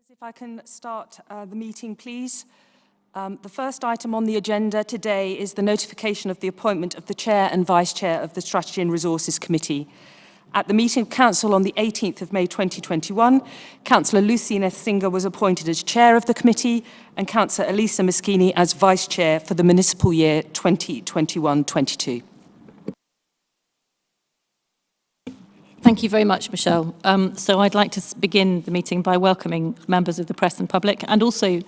If I can start the meeting, please. The first item on the agenda today is the notification of the appointment of the Chair and Vice Chair of the Strategy and Resources Committee. At the meeting of Council on the 18th of May 2021, Councillor Lucy Nethsinger was appointed as Chair of the Committee and Councillor Elisa Moschini as Vice Chair for the municipal year 2021-22. Thank you very much, Michelle. So I'd like to begin the meeting by welcoming members of the press and public and also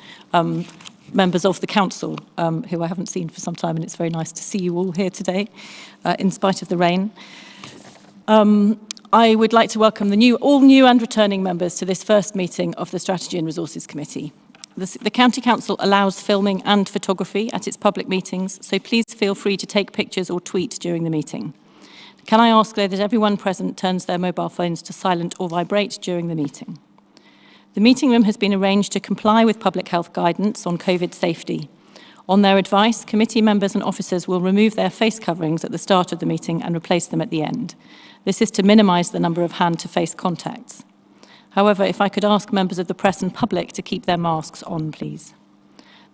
members of the council who I haven't seen for some time, and it's very nice to see you all here today in spite of the rain. I would like to welcome all new and returning members to this first meeting of the Strategy and Resources Committee. The County Council allows filming and photography at its public meetings, so please feel free to take pictures or tweet during the meeting. Can I ask, though, that everyone present turns their mobile phones to silent or vibrate during the meeting? The meeting room has been arranged to comply with public health guidance on COVID safety. On their advice, committee members and officers will remove their face coverings at the start of the meeting and replace them at the end. This is to minimise the number of hand-to-face contacts. However, if I could ask members of the press and public to keep their masks on, please.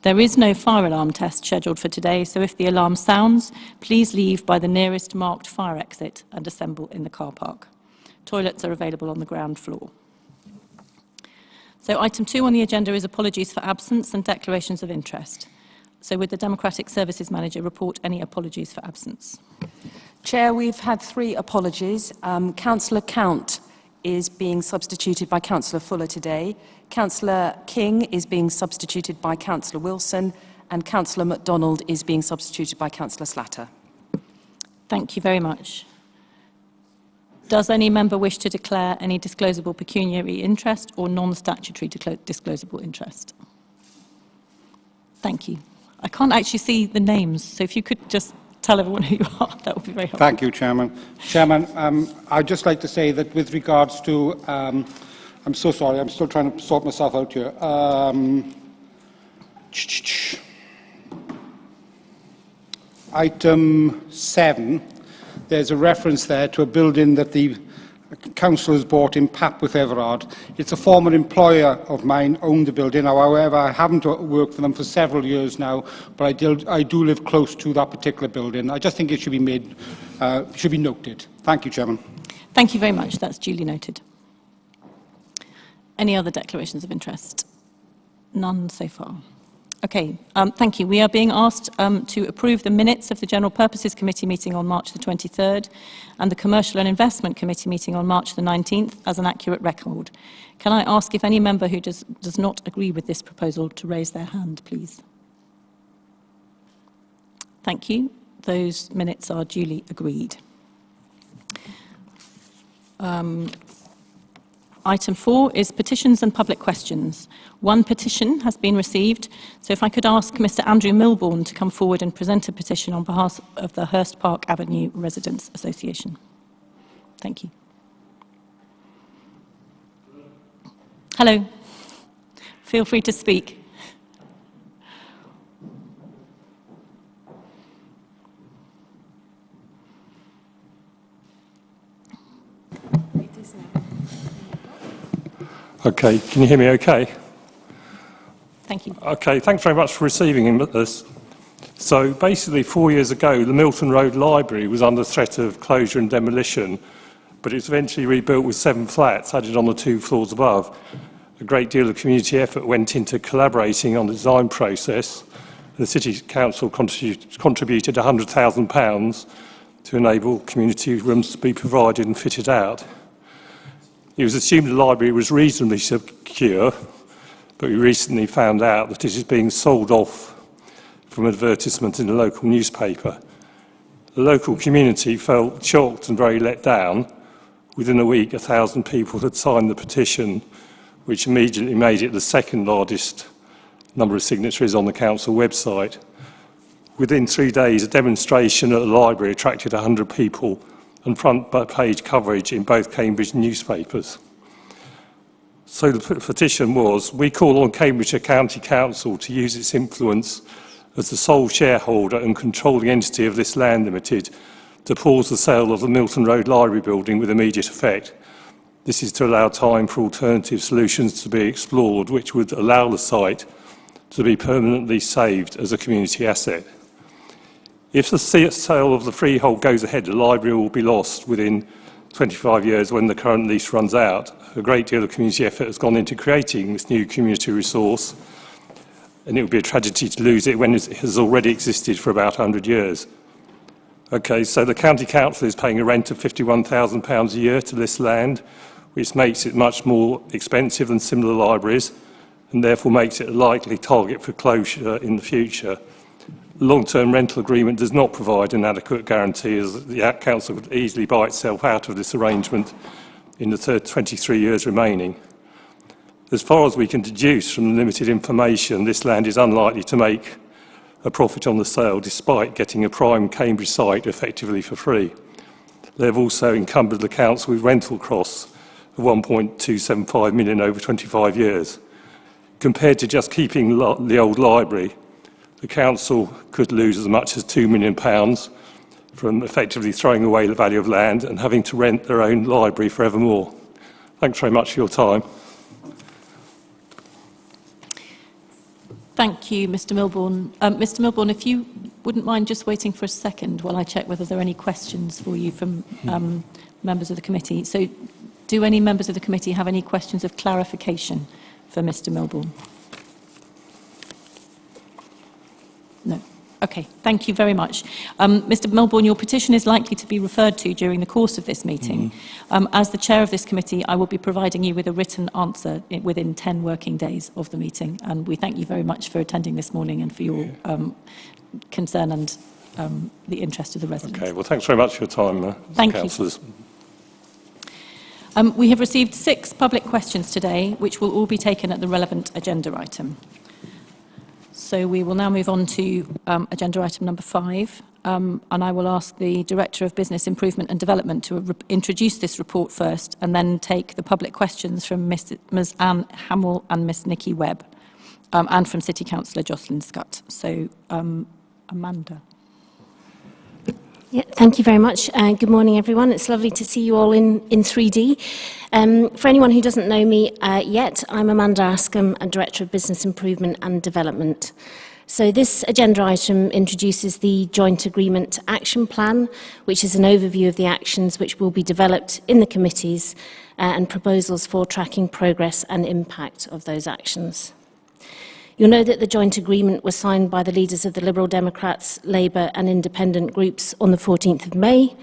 There is no fire alarm test scheduled for today, so if the alarm sounds, please leave by the nearest marked fire exit and assemble in the car park. Toilets are available on the ground floor. So item 2 on the agenda is apologies for absence and declarations of interest. So would the Democratic Services Manager report any apologies for absence? Chair, we've had 3 apologies. Councillor Count is being substituted by Councillor Fuller today. Councillor King is being substituted by Councillor Wilson, and Councillor MacDonald is being substituted by Councillor Slatter. Thank you very much. Does any member wish to declare any disclosable pecuniary interest or non-statutory disclosable interest? Thank you. I can't actually see the names, so if you could just tell everyone who you are, that would be very helpful. Thank you, Chairman. I'd just like to say that with regards to, I'm so sorry, I'm still trying to sort myself out here. Item 7, there's a reference there to a building that the council has bought in Papworth, Everard. It's a former employer of mine owned the building. However, I haven't worked for them for several years now, but I do live close to that particular building. I just think it should be made, should be noted. Thank you, Chairman. Thank you very much. That's duly noted. Any other declarations of interest? None so far. Okay, thank you. We are being asked to approve the minutes of the General Purposes Committee meeting on March the 23rd and the Commercial and Investment Committee meeting on March the 19th as an accurate record. Can I ask if any member who does not agree with this proposal to raise their hand, please? Thank you. Those minutes are duly agreed. Item 4 is petitions and public questions. 1 petition has been received, so if I could ask Mr. Andrew Milbourne to come forward and present a petition on behalf of the Hurst Park Avenue Residents Association. Thank you. Hello. Feel free to speak. Okay, can you hear me okay? Thank you. Okay, thanks very much for receiving us. So basically 4 years ago, the Milton Road Library was under threat of closure and demolition, but it was eventually rebuilt with 7 flats added on the 2 floors above. A great deal of community effort went into collaborating on the design process. The City Council contributed £100,000 to enable community rooms to be provided and fitted out. It was assumed the library was reasonably secure, but we recently found out that it is being sold off from advertisement in a local newspaper. The local community felt shocked and very let down. Within a week, 1,000 people had signed the petition, which immediately made it the 2nd largest number of signatories on the council website. Within 3 days, a demonstration at the library attracted 100 people and front-page coverage in both Cambridge newspapers. So the petition was, we call on Cambridgeshire County Council to use its influence as the sole shareholder and controlling entity of this land limited to pause the sale of the Milton Road Library building with immediate effect. This is to allow time for alternative solutions to be explored, which would allow the site to be permanently saved as a community asset. If the sale of the freehold goes ahead, the library will be lost within 25 years when the current lease runs out. A great deal of community effort has gone into creating this new community resource, and it would be a tragedy to lose it when it has already existed for about 100 years. Okay, so the County Council is paying a rent of £51,000 a year to this land, which makes it much more expensive than similar libraries, and therefore makes it a likely target for closure in the future. The long-term rental agreement does not provide an adequate guarantee, as the Council could easily buy itself out of this arrangement in the 23 years remaining. As far as we can deduce from the limited information, this land is unlikely to make a profit on the sale, despite getting a prime Cambridge site effectively for free. They have also encumbered the Council with rental costs of £1.275 million over 25 years. Compared to just keeping the old library, the Council could lose as much as £2 million from effectively throwing away the value of land and having to rent their own library forevermore. Thanks very much for your time. Thank you, Mr Milbourne. Mr Milbourne, if you wouldn't mind just waiting for a second while I check whether there are any questions for you from members of the committee. So, do any members of the committee have any questions of clarification for Mr Milbourne? No. Okay, thank you very much. Mr Milbourne, your petition is likely to be referred to during the course of this meeting. As the chair of this committee, I will be providing you with a written answer within 10 working days of the meeting. And we thank you very much for attending this morning and for your concern and the interest of the residents. Okay, well, thanks very much for your time, Thank councillors. We have received 6 public questions today, which will all be taken at the relevant agenda item. So we will now move on to agenda item number 5, and I will ask the Director of Business Improvement and Development to introduce this report first, and then take the public questions from Ms Anne Hamill and Ms Nikki Webb, and from City Councillor Jocelyn Scutt. So, Amanda. Yeah, thank you very much. Good morning, everyone. It's lovely to see you all in 3D. For anyone who doesn't know me yet, I'm Amanda Askham, and Director of Business Improvement and Development. So this agenda item introduces the Joint Agreement Action Plan, which is an overview of the actions which will be developed in the committees and proposals for tracking progress and impact of those actions. You'll know that the joint agreement was signed by the leaders of the Liberal Democrats, Labour and Independent groups on the 14th of May,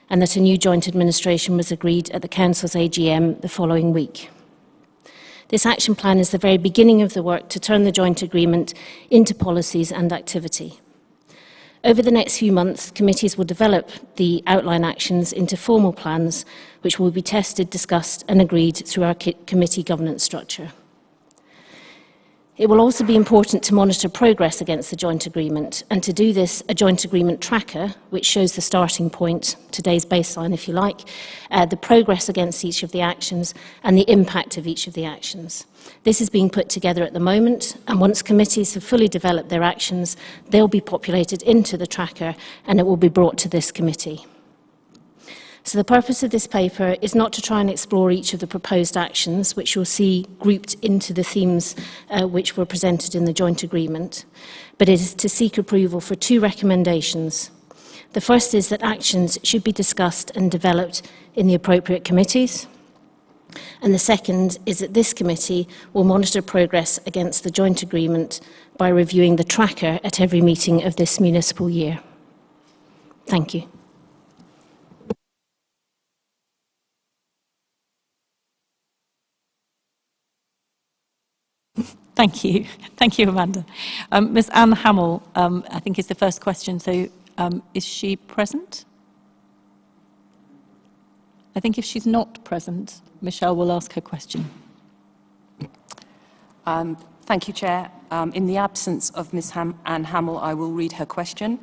and that a new joint administration was agreed at the Council's AGM the following week. This action plan is the very beginning of the work to turn the joint agreement into policies and activity. Over the next few months, committees will develop the outline actions into formal plans, which will be tested, discussed and agreed through our committee governance structure. It will also be important to monitor progress against the joint agreement, and to do this, a joint agreement tracker, which shows the starting point, today's baseline if you like, the progress against each of the actions and the impact of each of the actions. This is being put together at the moment, and once committees have fully developed their actions, they'll be populated into the tracker and it will be brought to this committee. So the purpose of this paper is not to try and explore each of the proposed actions, which you'll see grouped into the themes which were presented in the joint agreement, but it is to seek approval for 2 recommendations. The first is that actions should be discussed and developed in the appropriate committees, and the second is that this committee will monitor progress against the joint agreement by reviewing the tracker at every meeting of this municipal year. Thank you. Thank you. Thank you, Amanda. Ms Anne Hamill, I think is the first question. So is she present? I think if she's not present, Michelle will ask her question. Thank you, Chair. In the absence of Ms Anne Hamill, I will read her question.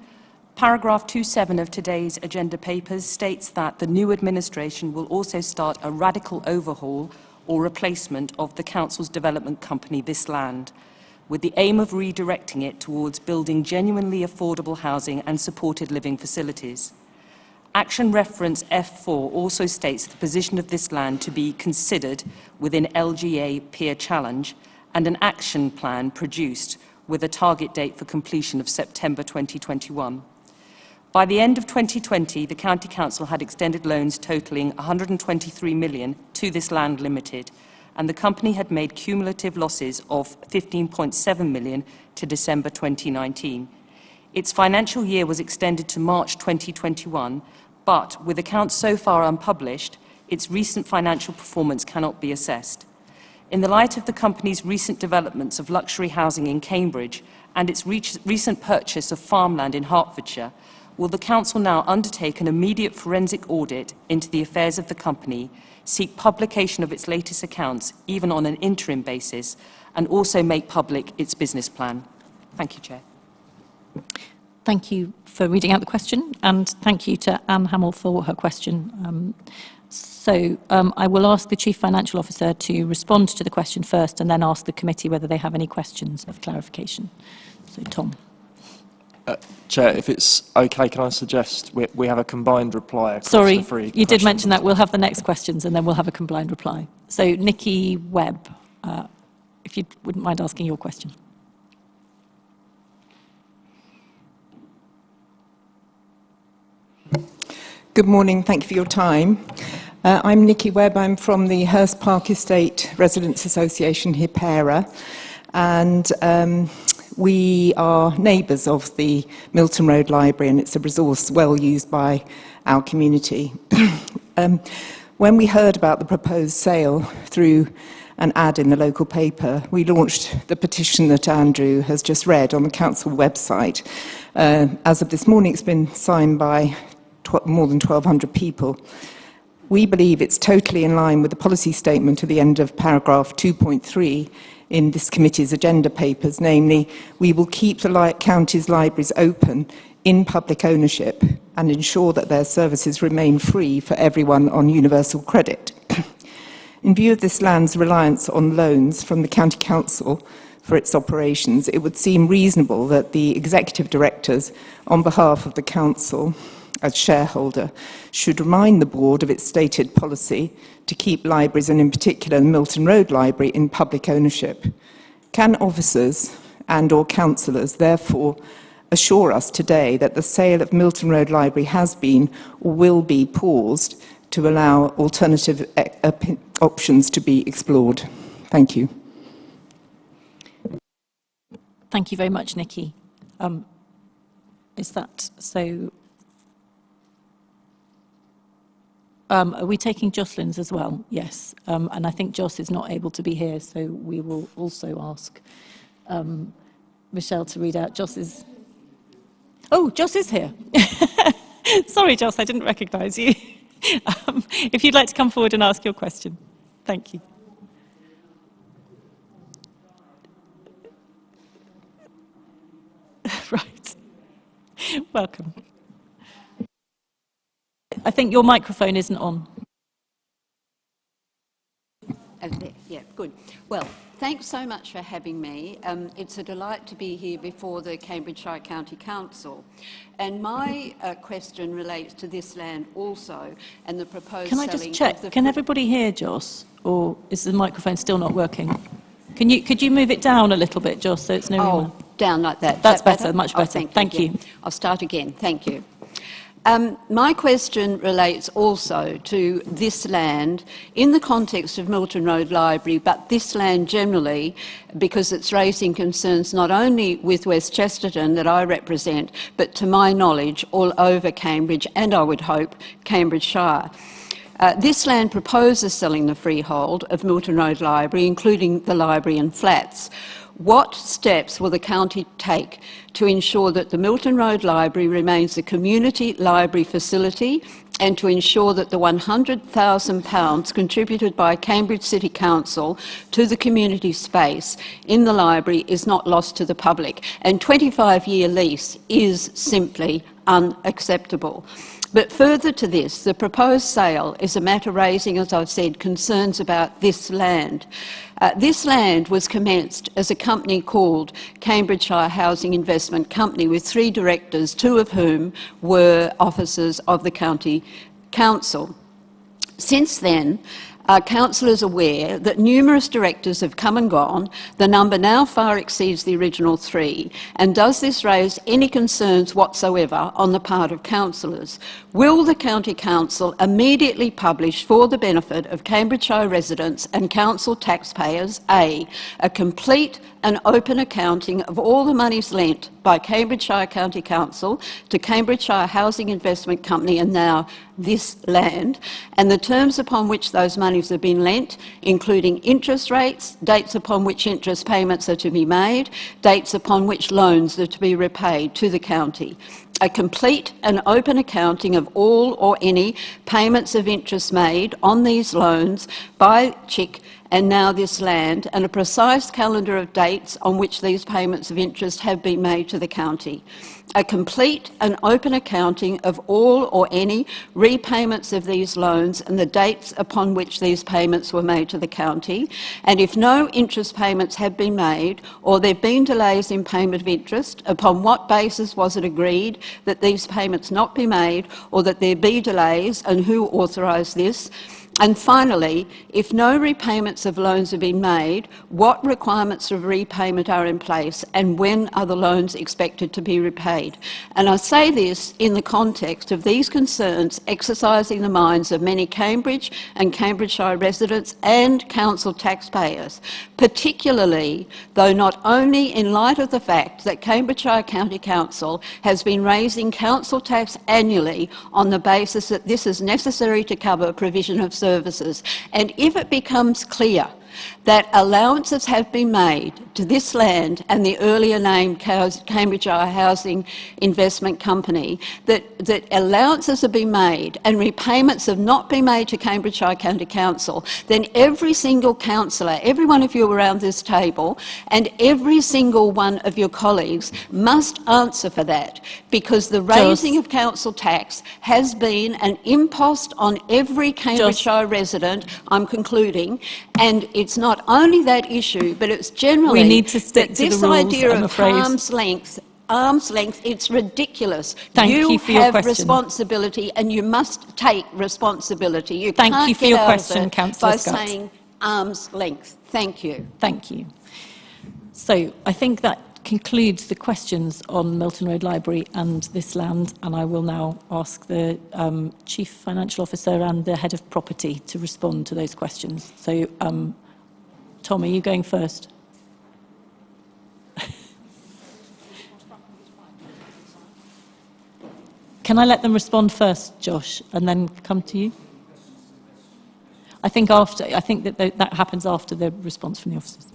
Paragraph 27 of today's agenda papers states that the new administration will also start a radical overhaul or replacement of the Council's development company, This Land, with the aim of redirecting it towards building genuinely affordable housing and supported living facilities. Action reference F4 also states the position of this land to be considered within LGA peer challenge and an action plan produced with a target date for completion of September 2021. By the end of 2020, the County Council had extended loans totalling £123 million to this land limited, and the company had made cumulative losses of £15.7 million to December 2019. Its financial year was extended to March 2021, but with accounts so far unpublished, its recent financial performance cannot be assessed. In the light of the company's recent developments of luxury housing in Cambridge and its recent purchase of farmland in Hertfordshire, will the Council now undertake an immediate forensic audit into the affairs of the company, seek publication of its latest accounts, even on an interim basis, and also make public its business plan? Thank you, Chair. Thank you for reading out the question, and thank you to Anne Hamill for her question. I will ask the Chief Financial Officer to respond to the question first and then ask the committee whether they have any questions of clarification. So, Tom. Chair, if it's okay, can I suggest we have a combined reply across Sorry, the three you did questions? mention that. We'll have the next questions and then we'll have a combined reply. So, Nikki Webb, if you wouldn't mind asking your question. Good morning, thank you for your time. I'm Nikki Webb, I'm from the Hurst Park Estate Residents Association, Hipera, and we are neighbours of the Milton Road Library, and it's a resource well used by our community. When we heard about the proposed sale through an ad in the local paper, we launched the petition that Andrew has just read on the council website. As of this morning, it's been signed by more than 1,200 people. We believe it's totally in line with the policy statement at the end of paragraph 2.3 in this committee's agenda papers, namely, we will keep the county's libraries open in public ownership and ensure that their services remain free for everyone on universal credit. In view of this land's reliance on loans from the County Council for its operations, it would seem reasonable that the executive directors, on behalf of the Council, as shareholder, should remind the board of its stated policy to keep libraries, and in particular the Milton Road Library, in public ownership. Can officers and/or councillors therefore assure us today that the sale of Milton Road Library has been or will be paused to allow alternative options to be explored? Thank you. Thank you very much, Nikki. Is that so? Are we taking Jocelyn's as well? Yes. And I think Joss is not able to be here, so we will also ask Michelle to read out Joss's. Oh, Joss is here. Sorry, Joss, I didn't recognise you. If you'd like to come forward and ask your question. Thank you. Right. Welcome. I think your microphone isn't on. Yeah, good. Well, thanks so much for having me. It's a delight to be here before the Cambridgeshire County Council. And my question relates to this land also, and the proposed Can I just check? Can everybody hear Joss? Or is the microphone still not working? Could you move it down a little bit, Joss, so it's no real... down like that. That's better, much better. Thank you. I'll start again. Thank you. My question relates also to this land in the context of Milton Road Library, but this land generally, because it's raising concerns not only with West Chesterton that I represent, but to my knowledge all over Cambridge and I would hope Cambridgeshire. This land proposes selling the freehold of Milton Road Library, including the library and flats. What steps will the county take to ensure that the Milton Road Library remains a community library facility, and to ensure that the £100,000 contributed by Cambridge City Council to the community space in the library is not lost to the public? And 25-year lease is simply unacceptable. But further to this, the proposed sale is a matter raising, as I've said, concerns about this land. This land was commenced as a company called Cambridgeshire Housing Investment Company with 3 directors, 2 of whom were officers of the County Council. Since then, Council is aware that numerous directors have come and gone. The number now far exceeds the original 3. And does this raise any concerns whatsoever on the part of councillors? Will the County Council immediately publish for the benefit of Cambridgeshire residents and council taxpayers a complete and open accounting of all the monies lent by Cambridgeshire County Council to Cambridgeshire Housing Investment Company and now this land, and the terms upon which those monies have been lent, including interest rates, dates upon which interest payments are to be made, dates upon which loans are to be repaid to the county. A complete and open accounting of all or any payments of interest made on these loans by CHIC and now this land, and a precise calendar of dates on which these payments of interest have been made to the county. A complete and open accounting of all or any repayments of these loans and the dates upon which these payments were made to the county, and if no interest payments have been made or there have been delays in payment of interest, upon what basis was it agreed that these payments not be made or that there be delays, and who authorised this? And finally, if no repayments of loans have been made, what requirements of repayment are in place and when are the loans expected to be repaid? And I say this in the context of these concerns exercising the minds of many Cambridge and Cambridgeshire residents and council taxpayers, particularly though not only in light of the fact that Cambridgeshire County Council has been raising council tax annually on the basis that this is necessary to cover provision of services. And if it becomes clear that allowances have been made to this land and the earlier named Cambridgeshire Housing Investment Company, that allowances have been made and repayments have not been made to Cambridgeshire County Council, then every single councillor, every one of you around this table and every single one of your colleagues must answer for that, because the raising of council tax has been an impost on every Cambridgeshire resident, I'm concluding, and it's not only that issue, but it's generally we need to stick to the rules, idea I'm of afraid. arm's length, it's ridiculous. Thank you for your have question. responsibility and you must take responsibility. You Thank can't you for get your out question, of it Councillor by Scott. saying arm's length. Thank you. Thank you. So I think that concludes the questions on Milton Road Library and this land, and I will now ask the Chief Financial Officer and the Head of Property to respond to those questions. So, Tom, are you going first? Can I let them respond first, Josh, and then come to you? I think that happens after the response from the officers.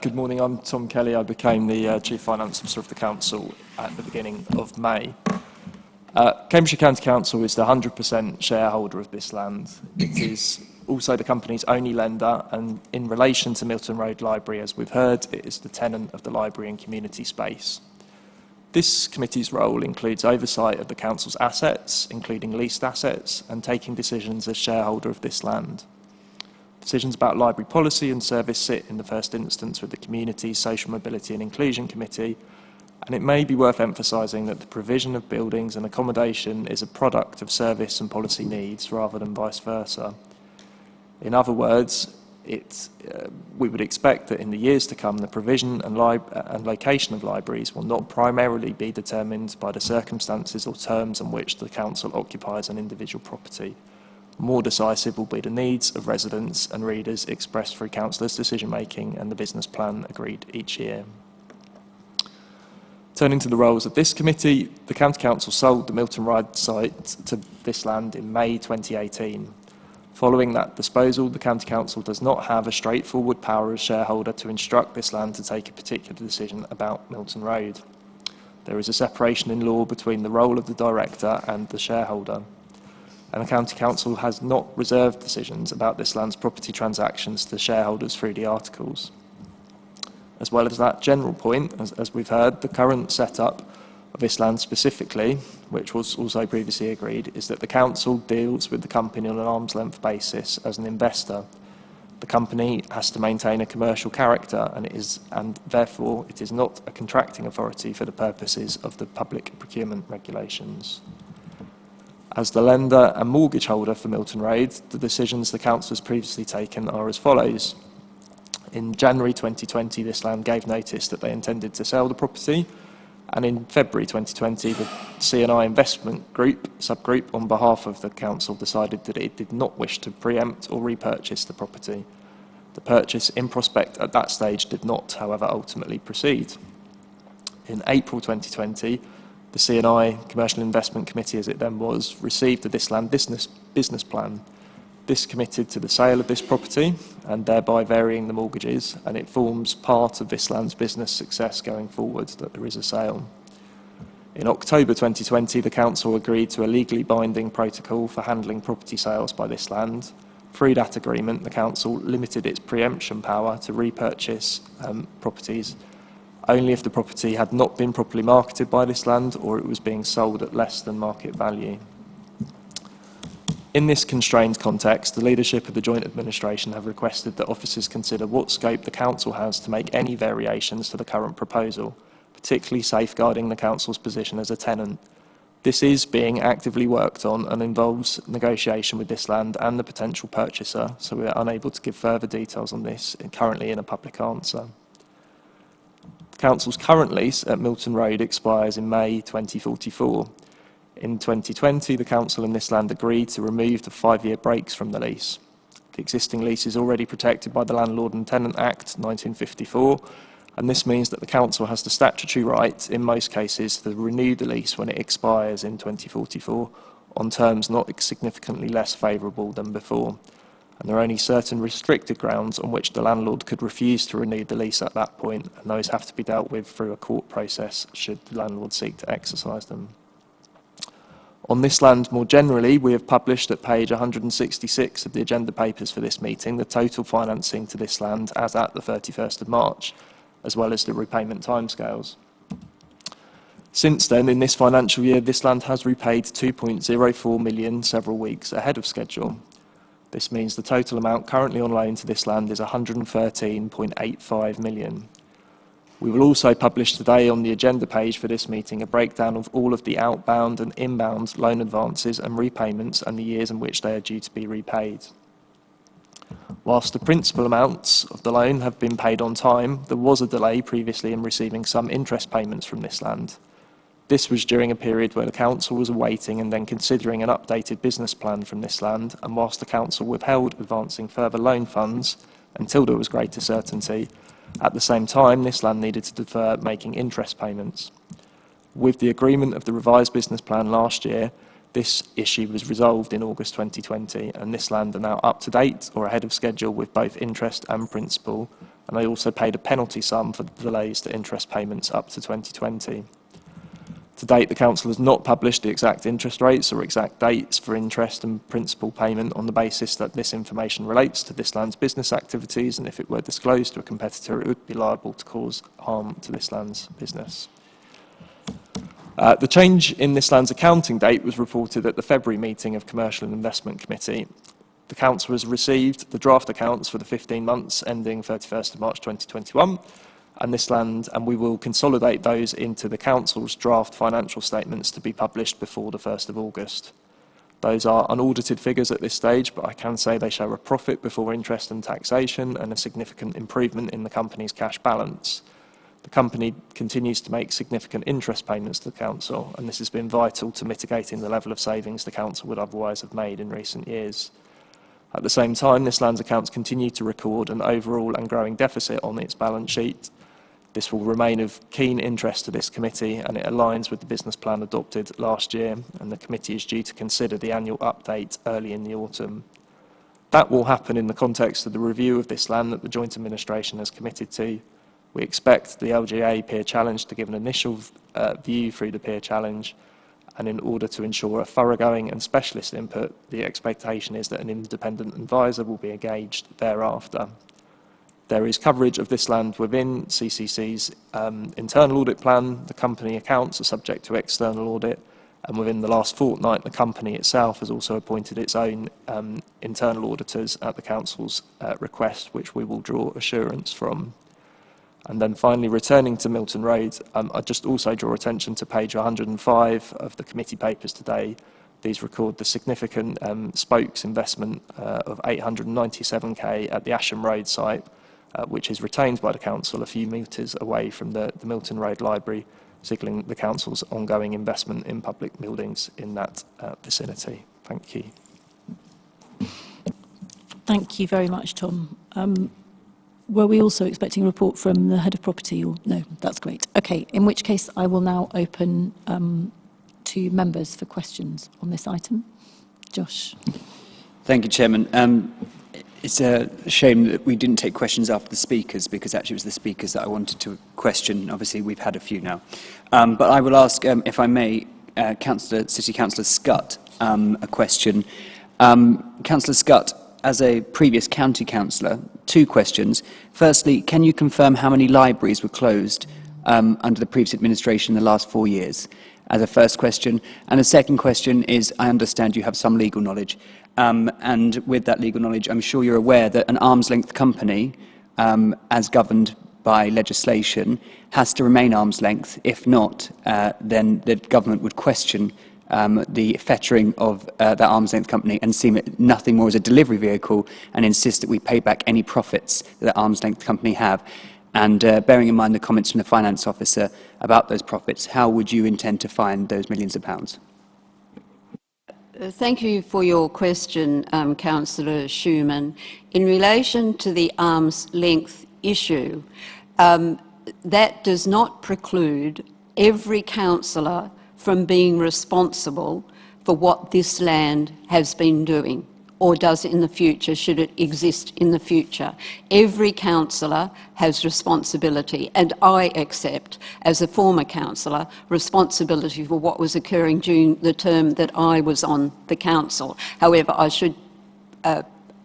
Good morning, I'm Tom Kelly. I became the Chief Finance Officer of the Council at the beginning of May. Cambridgeshire County Council is the 100% shareholder of this land. It is also the company's only lender, and in relation to Milton Road Library, as we've heard, it is the tenant of the library and community space. This committee's role includes oversight of the council's assets, including leased assets, and taking decisions as shareholder of this land. Decisions about library policy and service sit in the first instance with the Community's Social Mobility and Inclusion Committee, and it may be worth emphasising that the provision of buildings and accommodation is a product of service and policy needs rather than vice versa. In other words, we would expect that in the years to come, the provision and location of libraries will not primarily be determined by the circumstances or terms on which the council occupies an individual property. More decisive will be the needs of residents and readers expressed through councillors' decision-making and the business plan agreed each year. Turning to the roles of this committee, the County Council sold the Milton Road site to this land in May 2018. Following that disposal, the County Council does not have a straightforward power as shareholder to instruct this land to take a particular decision about Milton Road. There is a separation in law between the role of the director and the shareholder. and the County Council has not reserved decisions about this land's property transactions to shareholders through the articles. As well as that general point, as we've heard, the current setup of this land specifically, which was also previously agreed, is that the Council deals with the company on an arm's length basis as an investor. The company has to maintain a commercial character and therefore it is not a contracting authority for the purposes of the public procurement regulations. As the lender and mortgage holder for Milton Road, the decisions the Council has previously taken are as follows. In January 2020, this land gave notice that they intended to sell the property, and in February 2020, the C&I Investment Group, subgroup, on behalf of the Council decided that it did not wish to preempt or repurchase the property. The purchase in prospect at that stage did not, however, ultimately proceed. In April 2020, the C&I Commercial Investment Committee, as it then was, received the This Land business plan. This committed to the sale of this property and thereby varying the mortgages, and it forms part of this land's business success going forward that there is a sale. In October 2020, the Council agreed to a legally binding protocol for handling property sales by this land. Through that agreement, the Council limited its preemption power to repurchase properties only if the property had not been properly marketed by this land or it was being sold at less than market value. In this constrained context, the leadership of the Joint Administration have requested that officers consider what scope the Council has to make any variations to the current proposal, particularly safeguarding the Council's position as a tenant. This is being actively worked on and involves negotiation with this land and the potential purchaser, so we are unable to give further details on this currently in a public answer. The Council's current lease at Milton Road expires in May 2044. In 2020, the Council and this land agreed to remove the 5-year breaks from the lease. The existing lease is already protected by the Landlord and Tenant Act 1954, and this means that the Council has the statutory right, in most cases, to renew the lease when it expires in 2044 on terms not significantly less favourable than before. And there are only certain restricted grounds on which the landlord could refuse to renew the lease at that point, and those have to be dealt with through a court process should the landlord seek to exercise them. On this land more generally, we have published at page 166 of the agenda papers for this meeting the total financing to this land as at the 31st of March, as well as the repayment timescales. Since then, in this financial year, this land has repaid 2.04 million several weeks ahead of schedule. This means the total amount currently on loan to this land is 113.85 million. We will also publish today on the agenda page for this meeting a breakdown of all of the outbound and inbound loan advances and repayments and the years in which they are due to be repaid. Whilst the principal amounts of the loan have been paid on time, there was a delay previously in receiving some interest payments from this land. This was during a period where the Council was awaiting and then considering an updated business plan from this land, and whilst the Council withheld advancing further loan funds until there was greater certainty, at the same time, this land needed to defer making interest payments. With the agreement of the revised business plan last year, this issue was resolved in August 2020, and this land are now up to date or ahead of schedule with both interest and principal, and they also paid a penalty sum for the delays to interest payments up to 2020. To date, the Council has not published the exact interest rates or exact dates for interest and principal payment on the basis that this information relates to this land's business activities, and if it were disclosed to a competitor, it would be liable to cause harm to this land's business. The change in this land's accounting date was reported at the February meeting of Commercial and Investment Committee. The Council has received the draft accounts for the 15 months ending 31st of March 2021, and we will consolidate those into the Council's draft financial statements to be published before the 1st of August. Those are unaudited figures at this stage, but I can say they show a profit before interest and taxation and a significant improvement in the company's cash balance. The company continues to make significant interest payments to the Council, and this has been vital to mitigating the level of savings the Council would otherwise have made in recent years. At the same time, this land's accounts continue to record an overall and growing deficit on its balance sheet. This will remain of keen interest to this committee, and it aligns with the business plan adopted last year, and the committee is due to consider the annual update early in the autumn. That will happen in the context of the review of this land that the Joint Administration has committed to. We expect the LGA peer challenge to give an initial view through the peer challenge, and in order to ensure a thoroughgoing and specialist input, the expectation is that an independent advisor will be engaged thereafter. There is coverage of this land within CCC's internal audit plan. The company accounts are subject to external audit, and within the last fortnight, the company itself has also appointed its own internal auditors at the Council's request, which we will draw assurance from. And then finally, returning to Milton Road, I just also draw attention to page 105 of the committee papers today. These record the significant spokes investment of 897k at the Asham Road site, which is retained by the Council a few metres away from the Milton Road Library, signalling the Council's ongoing investment in public buildings in that vicinity. Thank you. Thank you very much, Tom. Were we also expecting a report from the Head of Property? Or no, that's great. Okay, in which case I will now open to members for questions on this item. Josh. Thank you, Chairman. It's a shame that we didn't take questions after the speakers, because actually it was the speakers that I wanted to question. Obviously, we've had a few now. But I will ask, if I may, City Councillor Scutt a question. Councillor Scutt, as a previous county councillor, 2 questions. Firstly, can you confirm how many libraries were closed under the previous administration in the last 4 years? As a first question. And the second question is, I understand you have some legal knowledge. And with that legal knowledge, I'm sure you're aware that an arm's length company, as governed by legislation, has to remain arm's length. If not, then the government would question the fettering of that arm's length company and see it nothing more as a delivery vehicle, and insist that we pay back any profits that the arm's length company have. And bearing in mind the comments from the finance officer about those profits, how would you intend to find those millions of pounds? Thank you for your question, Councillor Schumann. In relation to the arm's length issue, that does not preclude every councillor from being responsible for what this land has been doing, or does in the future, should it exist in the future. Every councillor has responsibility, and I accept, as a former councillor, responsibility for what was occurring during the term that I was on the council. However, I should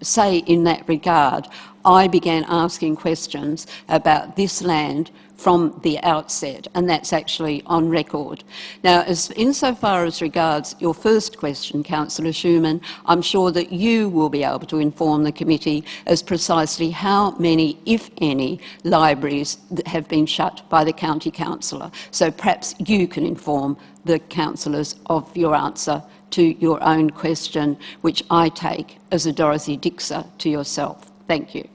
say in that regard, I began asking questions about this land from the outset, and that's actually on record. Now, insofar as regards your first question, Councillor Schumann, I'm sure that you will be able to inform the committee as precisely how many, if any, libraries have been shut by the county councillor. So perhaps you can inform the councillors of your answer to your own question, which I take as a Dorothy Dixer to yourself. Thank you.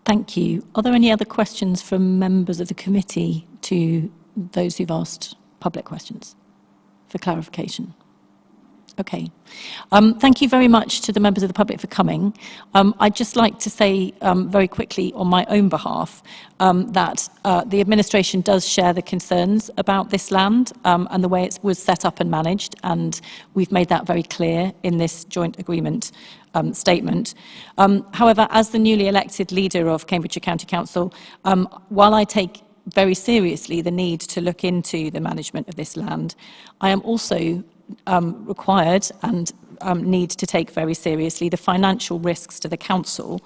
Thank you. Are there any other questions from members of the committee to those who've asked public questions for clarification? Okay. Thank you very much to the members of the public for coming. I'd just like to say very quickly on my own behalf that the administration does share the concerns about this land and the way it was set up and managed, and we've made that very clear in this joint agreement statement. However, as the newly elected leader of Cambridgeshire County Council, while I take very seriously the need to look into the management of this land, I am also required and need to take very seriously the financial risks to the council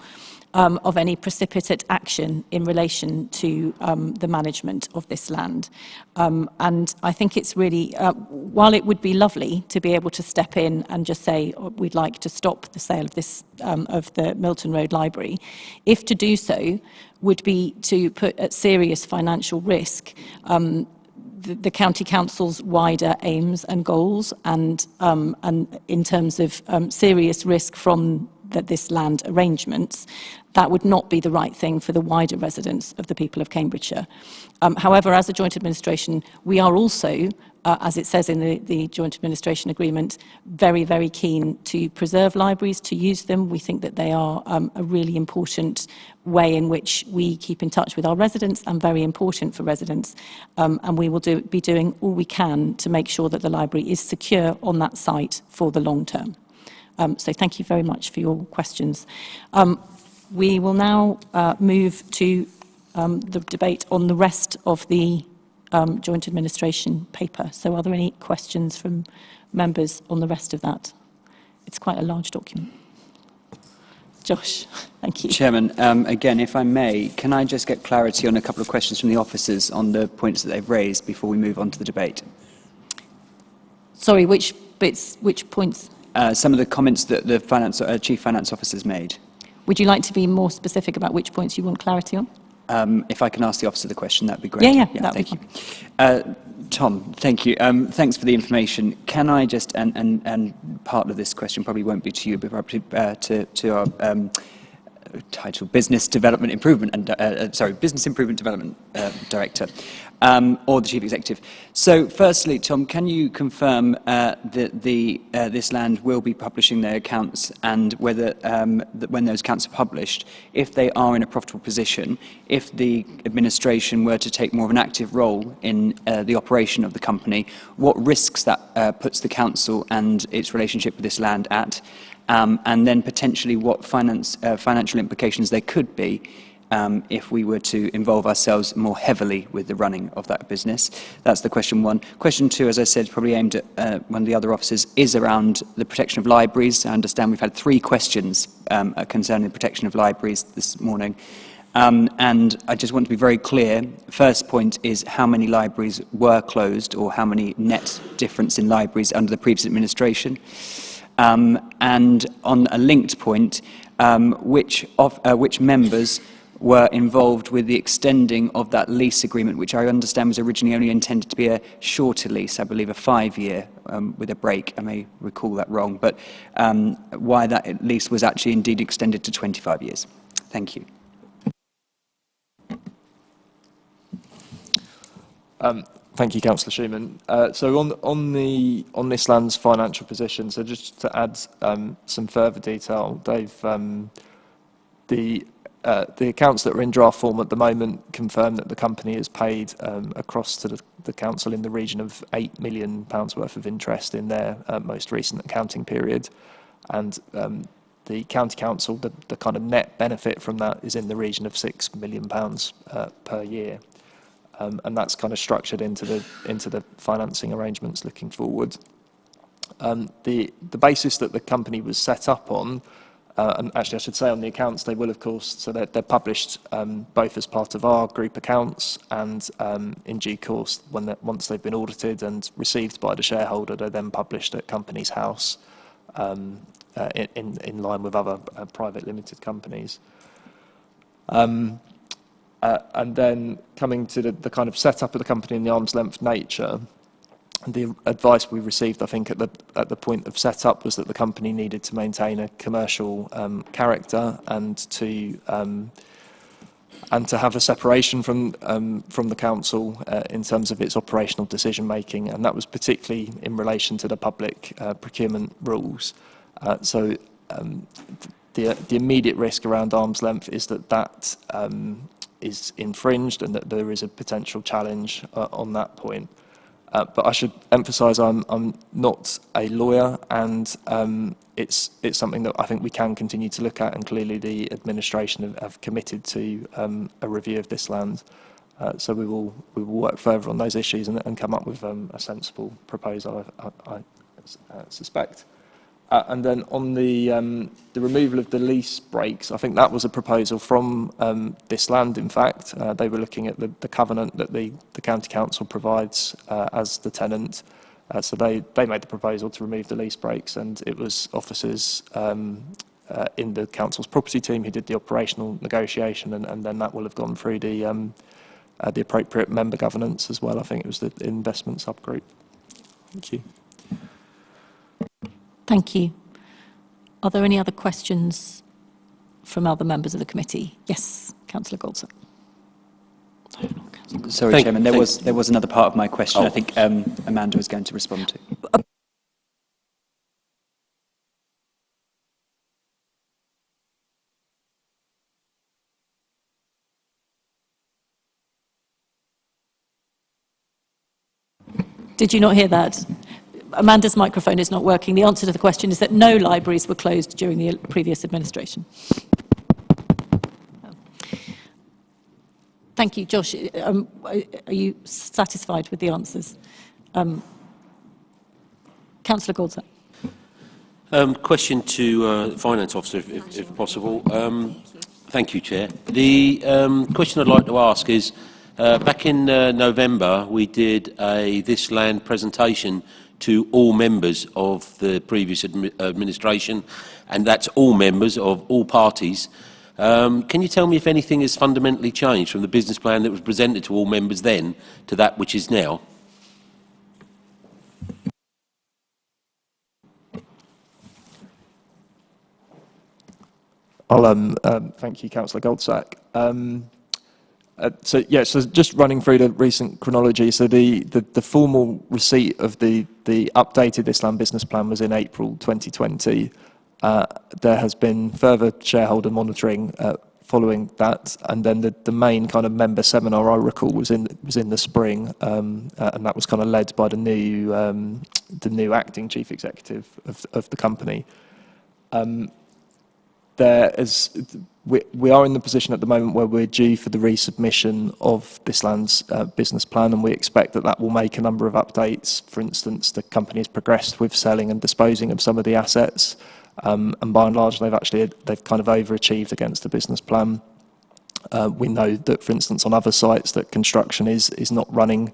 of any precipitate action in relation to the management of this land. And I think it's really, while it would be lovely to be able to step in and just say, oh, we'd like to stop the sale of this, of the Milton Road Library, if to do so would be to put at serious financial risk the county council's wider aims and goals, and in terms of serious risk from this land arrangements, that would not be the right thing for the wider residents of the people of Cambridgeshire. However, as a joint administration, we are also, as it says in the joint administration agreement, very, very keen to preserve libraries, to use them. We think that they are a really important way in which we keep in touch with our residents, and very important for residents. And we will be doing all we can to make sure that the library is secure on that site for the long term. So thank you very much for your questions. We will now move to the debate on the rest of the joint administration paper. So are there any questions from members on the rest of that? It's quite a large document. Josh, thank you. Chairman, again, if I may, can I just get clarity on a couple of questions from the officers on the points that they've raised before we move on to the debate? Sorry, which bits, which points? Some of the comments that the Chief Finance Officer's made. Would you like to be more specific about which points you want clarity on? If I can ask the officer the question, that'd be great. Yeah, thank you. Tom, thank you. Thanks for the information. Can I just, and part of this question probably won't be to you, but probably to our title, Business Development Improvement, and Business Improvement Development Director, or the Chief Executive. So, firstly, Tom, can you confirm that this land will be publishing their accounts, and whether that when those accounts are published, if they are in a profitable position, if the administration were to take more of an active role in the operation of the company, what risks that puts the council and its relationship with this land at? And then potentially what financial implications there could be if we were to involve ourselves more heavily with the running of that business. That's the question one. Question two, as I said, probably aimed at one of the other officers, is around the protection of libraries. I understand we've had 3 questions concerning the protection of libraries this morning. And I just want to be very clear. First point is how many libraries were closed, or how many net difference in libraries under the previous administration. And on a linked point, which members were involved with the extending of that lease agreement, which I understand was originally only intended to be a shorter lease, I believe a 5-year with a break. I may recall that wrong, but why that lease was actually indeed extended to 25 years. Thank you. Thank you, Councillor Schumann. So on this land's financial position, so just to add some further detail, Dave, the accounts that are in draft form at the moment confirm that the company has paid across to the council in the region of £8 million worth of interest in their most recent accounting period, and the county council, the kind of net benefit from that is in the region of £6 million per year. And that's kind of structured into the financing arrangements looking forward. The basis that the company was set up on, and actually I should say on the accounts, they will of course, so they're published both as part of our group accounts and in due course, once they've been audited and received by the shareholder, they're then published at Companies House in line with other private limited companies. And then coming to the kind of setup of the company in the arm's length nature, the advice we received, I think, at the point of setup was that the company needed to maintain a commercial character and to have a separation from the council in terms of its operational decision making, and that was particularly in relation to the public procurement rules. So the immediate risk around arm's length is that is infringed and that there is a potential challenge on that point. But I should emphasise I'm not a lawyer, and it's something that I think we can continue to look at, and clearly the administration have committed to a review of this land. So we will work further on those issues and come up with a sensible proposal, I suspect. And then on the removal of the lease breaks, I think that was a proposal from this land, in fact. They were looking at the covenant that the County Council provides as the tenant. So they made the proposal to remove the lease breaks, and it was officers in the Council's property team who did the operational negotiation, and then that will have gone through the appropriate member governance as well. I think it was the investment subgroup. Thank you. Thank you. Are there any other questions from other members of the committee? Yes, Councillor Goldson. Sorry, Chairman, there was another part of my question I think Amanda was going to respond to. Did you not hear that? Amanda's microphone is not working. The answer to the question is that no libraries were closed during the previous administration. Thank Thank you, Josh. Are you satisfied with the answers? Councillor Goldsack. Question to the Finance Officer, if possible. Thank you, Chair. The question I'd like to ask is, back in November, we did a This Land presentation to all members of the previous administration, and that's all members of all parties. Can you tell me if anything has fundamentally changed from the business plan that was presented to all members then to that which is now? Thank you, Councillor Goldsack. So just running through the recent chronology. So the formal receipt of the updated This Land business plan was in April 2020. There has been further shareholder monitoring following that, and then the main kind of member seminar I recall was in the spring, and that was kind of led by the new acting chief executive of the company. We are in the position at the moment where we're due for the resubmission of This Land's business plan, and we expect that will make a number of updates. For instance, the company has progressed with selling and disposing of some of the assets, and by and large they've kind of overachieved against the business plan. We know that, for instance, on other sites that construction is not running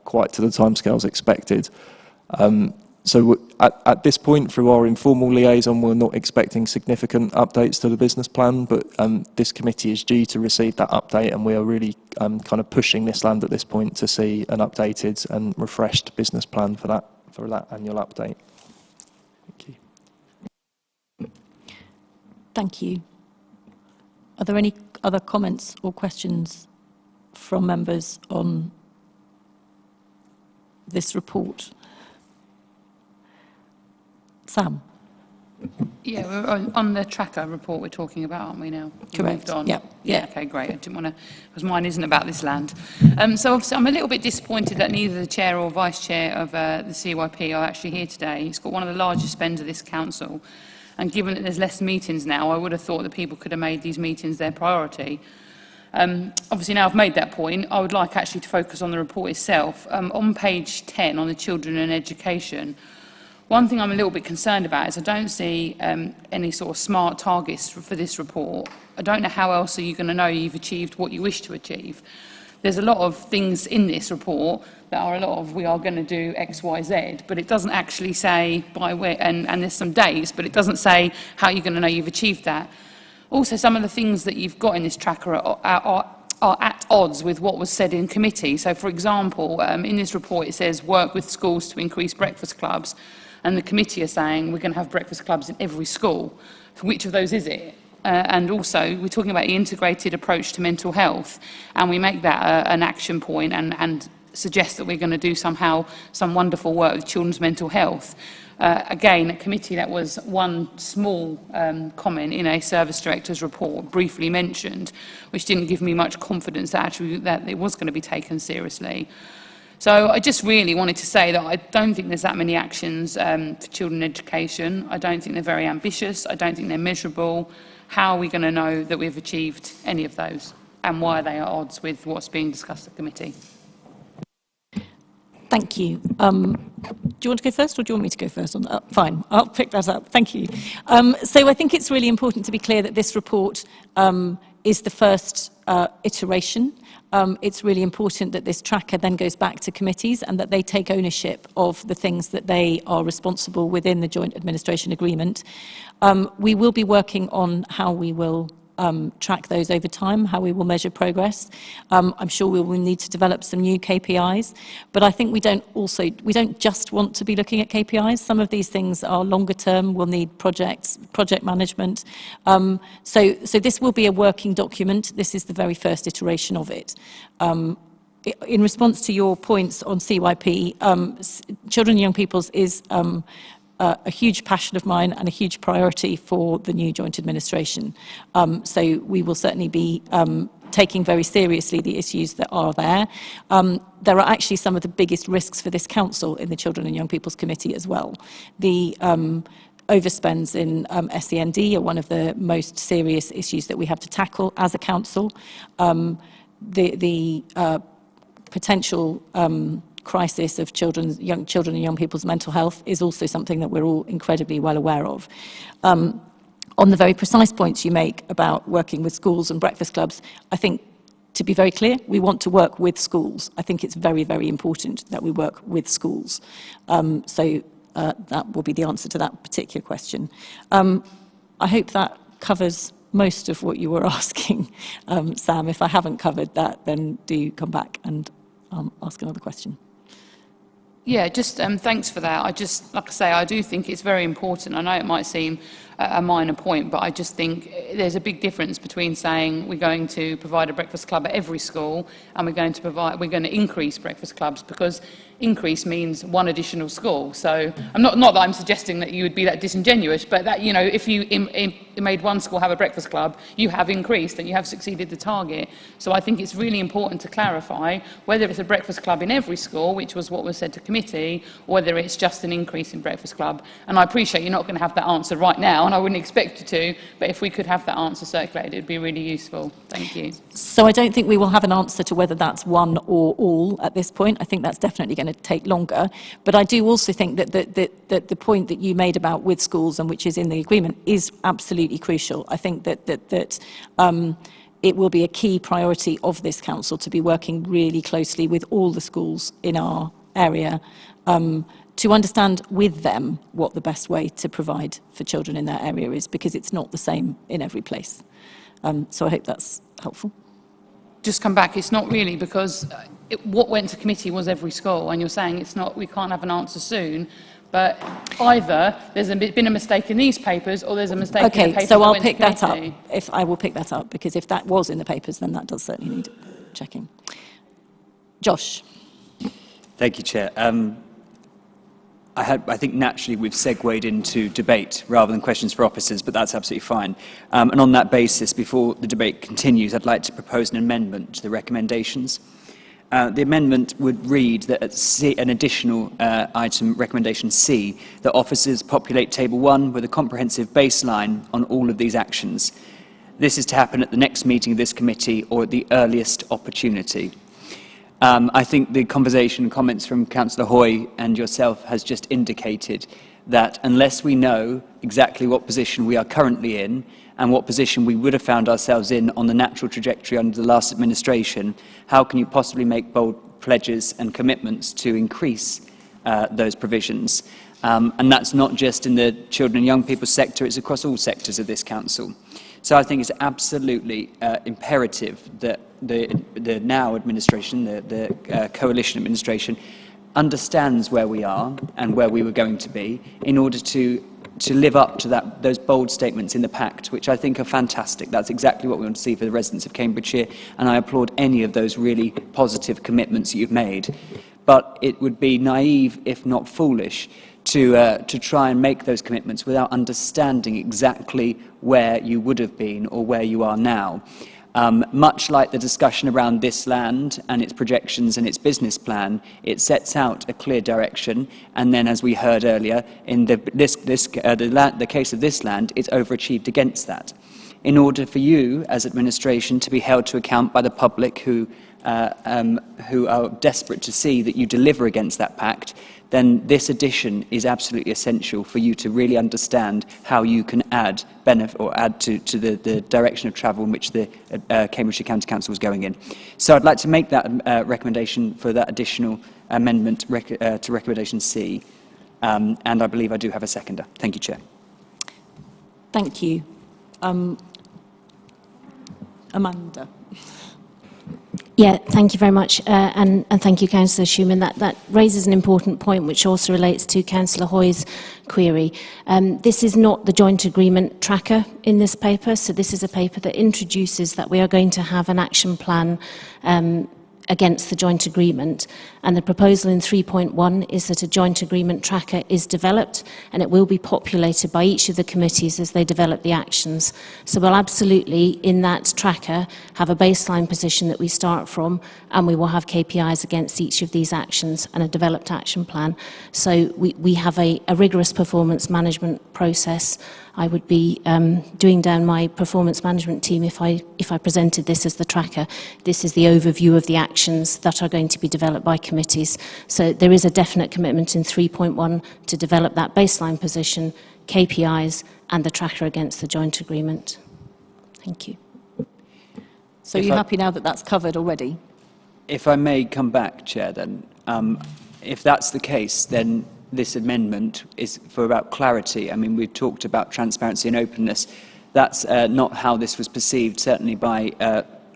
quite to the timescales expected. So at this point, through our informal liaison, we're not expecting significant updates to the business plan, but this committee is due to receive that update, and we are really kind of pushing This Land at this point to see an updated and refreshed business plan for that annual update. Thank you. Thank you. Are there any other comments or questions from members on this report? Sam? Yeah, we're on the tracker report we're talking about, aren't we now? Correct. On. Yeah. Okay, great. I didn't want to, because mine isn't about This Land. So obviously I'm a little bit disappointed that neither the chair or vice chair of the CYP are actually here today. It's got one of the largest spends of this council, and given that there's less meetings now, I would have thought that people could have made these meetings their priority. Obviously now I've made that point, I would like actually to focus on the report itself. On page 10, on the children and education, one thing I'm a little bit concerned about is I don't see any sort of smart targets for this report. I don't know how else are you going to know you've achieved what you wish to achieve. There's a lot of things in this report that are a lot of we are going to do X, Y, Z, but it doesn't actually say by where, and there's some dates, but it doesn't say how you're going to know you've achieved that. Also, some of the things that you've got in this tracker are at odds with what was said in committee. So, for example, in this report it says work with schools to increase breakfast clubs, and the committee are saying we're going to have breakfast clubs in every school. So which of those is it? And also, we're talking about the integrated approach to mental health, and we make that an action point and suggest that we're going to do somehow some wonderful work with children's mental health. Again, at committee, that was one small comment in a service director's report, briefly mentioned, which didn't give me much confidence that actually that it was going to be taken seriously. So I just really wanted to say that I don't think there's that many actions for children education. I don't think they're very ambitious. I don't think they're measurable. How are we going to know that we've achieved any of those, and why are they at odds with what's being discussed at committee? Thank you. Do you want to go first, or do you want me to go first on that? Fine, I'll pick that up. Thank you. So I think it's really important to be clear that this report is the first iteration. It's really important that this tracker then goes back to committees and that they take ownership of the things that they are responsible within the joint administration agreement. We will be working on how we will track those over time, how we will measure progress. I'm sure we will need to develop some new KPIs, but I think we don't just want to be looking at KPIs. Some of these things are longer term, we'll need project management. So this will be a working document. This is the very first iteration of it. In response to your points on CYP, children and young people's is a huge passion of mine and a huge priority for the new joint administration. So we will certainly be taking very seriously the issues that are there. There are actually some of the biggest risks for this council in the Children and Young People's Committee as well. The overspends in SEND are one of the most serious issues that we have to tackle as a council. the potential crisis of children and young people's mental health is also something that we're all incredibly well aware of. On the very precise points you make about working with schools and breakfast clubs, I think, to be very clear, we want to work with schools. I think it's very, very important that we work with schools. That will be the answer to that particular question. I hope that covers most of what you were asking, Sam. If I haven't covered that, then do come back and ask another question. Yeah, just thanks for that. Like I say, I do think it's very important. I know it might seem a minor point, but I just think there's a big difference between saying we're going to provide a breakfast club at every school and we're going to increase breakfast clubs, because increase means one additional school. So I'm not that I'm suggesting that you would be that disingenuous, but that, you know, if you made one school have a breakfast club, you have increased and you have succeeded the target. So I think it's really important to clarify whether it's a breakfast club in every school, which was what was said to committee, or whether it's just an increase in breakfast club. And I appreciate you're not going to have that answer right now, and I wouldn't expect you to, but if we could have that answer circulated, it'd be really useful. Thank you. So I don't think we will have an answer to whether that's one or all at this point. I think that's definitely going to take longer. But I do also think that the point that you made about with schools, and which is in the agreement, is absolutely crucial. I think that it will be a key priority of this council to be working really closely with all the schools in our area to understand with them what the best way to provide for children in their area is, because it's not the same in every place. So I hope that's helpful. Just come back, it's not really, because what went to committee was every school, and you're saying it's not, we can't have an answer soon, but either there's been a mistake in these papers, or there's a mistake in the papers. Okay, so I'll pick that that up. I will pick that up, because if that was in the papers, then that does certainly need checking. Josh. Thank you, Chair. I think naturally we've segued into debate rather than questions for officers, but that's absolutely fine. And on that basis, before the debate continues, I'd like to propose an amendment to the recommendations. The amendment would read that at an additional item, recommendation C, that officers populate Table 1 with a comprehensive baseline on all of these actions. This is to happen at the next meeting of this committee or at the earliest opportunity. I think the conversation and comments from Councillor Hoy and yourself has just indicated that unless we know exactly what position we are currently in and what position we would have found ourselves in on the natural trajectory under the last administration, how can you possibly make bold pledges and commitments to increase those provisions? And that's not just in the children and young people sector, it's across all sectors of this council. So I think it's absolutely imperative that the now administration, the coalition administration, understands where we are and where we were going to be in order to live up to those bold statements in the Pact, which I think are fantastic. That's exactly what we want to see for the residents of Cambridgeshire, and I applaud any of those really positive commitments that you've made. But it would be naive, if not foolish, to try and make those commitments without understanding exactly where you would have been or where you are now. Much like the discussion around this land and its projections and its business plan, it sets out a clear direction, and then, as we heard earlier, in the case of this land, it's overachieved against that. In order for you, as administration, to be held to account by the public who are desperate to see that you deliver against that pact, then this addition is absolutely essential for you to really understand how you can add benefit or add to the direction of travel in which the Cambridgeshire County Council was going in. So I'd like to make that recommendation for that additional amendment to recommendation C, and I believe I do have a seconder. Thank you, Chair. Thank you. Amanda. Yeah, thank you very much, and thank you, Councillor Schumann. That raises an important point, which also relates to Councillor Hoy's query. This is not the joint agreement tracker in this paper, so this is a paper that introduces that we are going to have an action plan against the joint agreement, and the proposal in 3.1 is that a joint agreement tracker is developed and it will be populated by each of the committees as they develop the actions. So we'll absolutely, in that tracker, have a baseline position that we start from, and we will have KPIs against each of these actions and a developed action plan. So we have a rigorous performance management process. I would be doing down my performance management team if I presented this as the tracker. This is the overview of the actions that are going to be developed by committees. So there is a definite commitment in 3.1 to develop that baseline position, KPIs, and the tracker against the joint agreement. Thank you. So you're happy now that that's covered already? If I may come back, Chair, then, if that's the case, then this amendment is for about clarity. I mean, we've talked about transparency and openness. That's not how this was perceived, certainly by,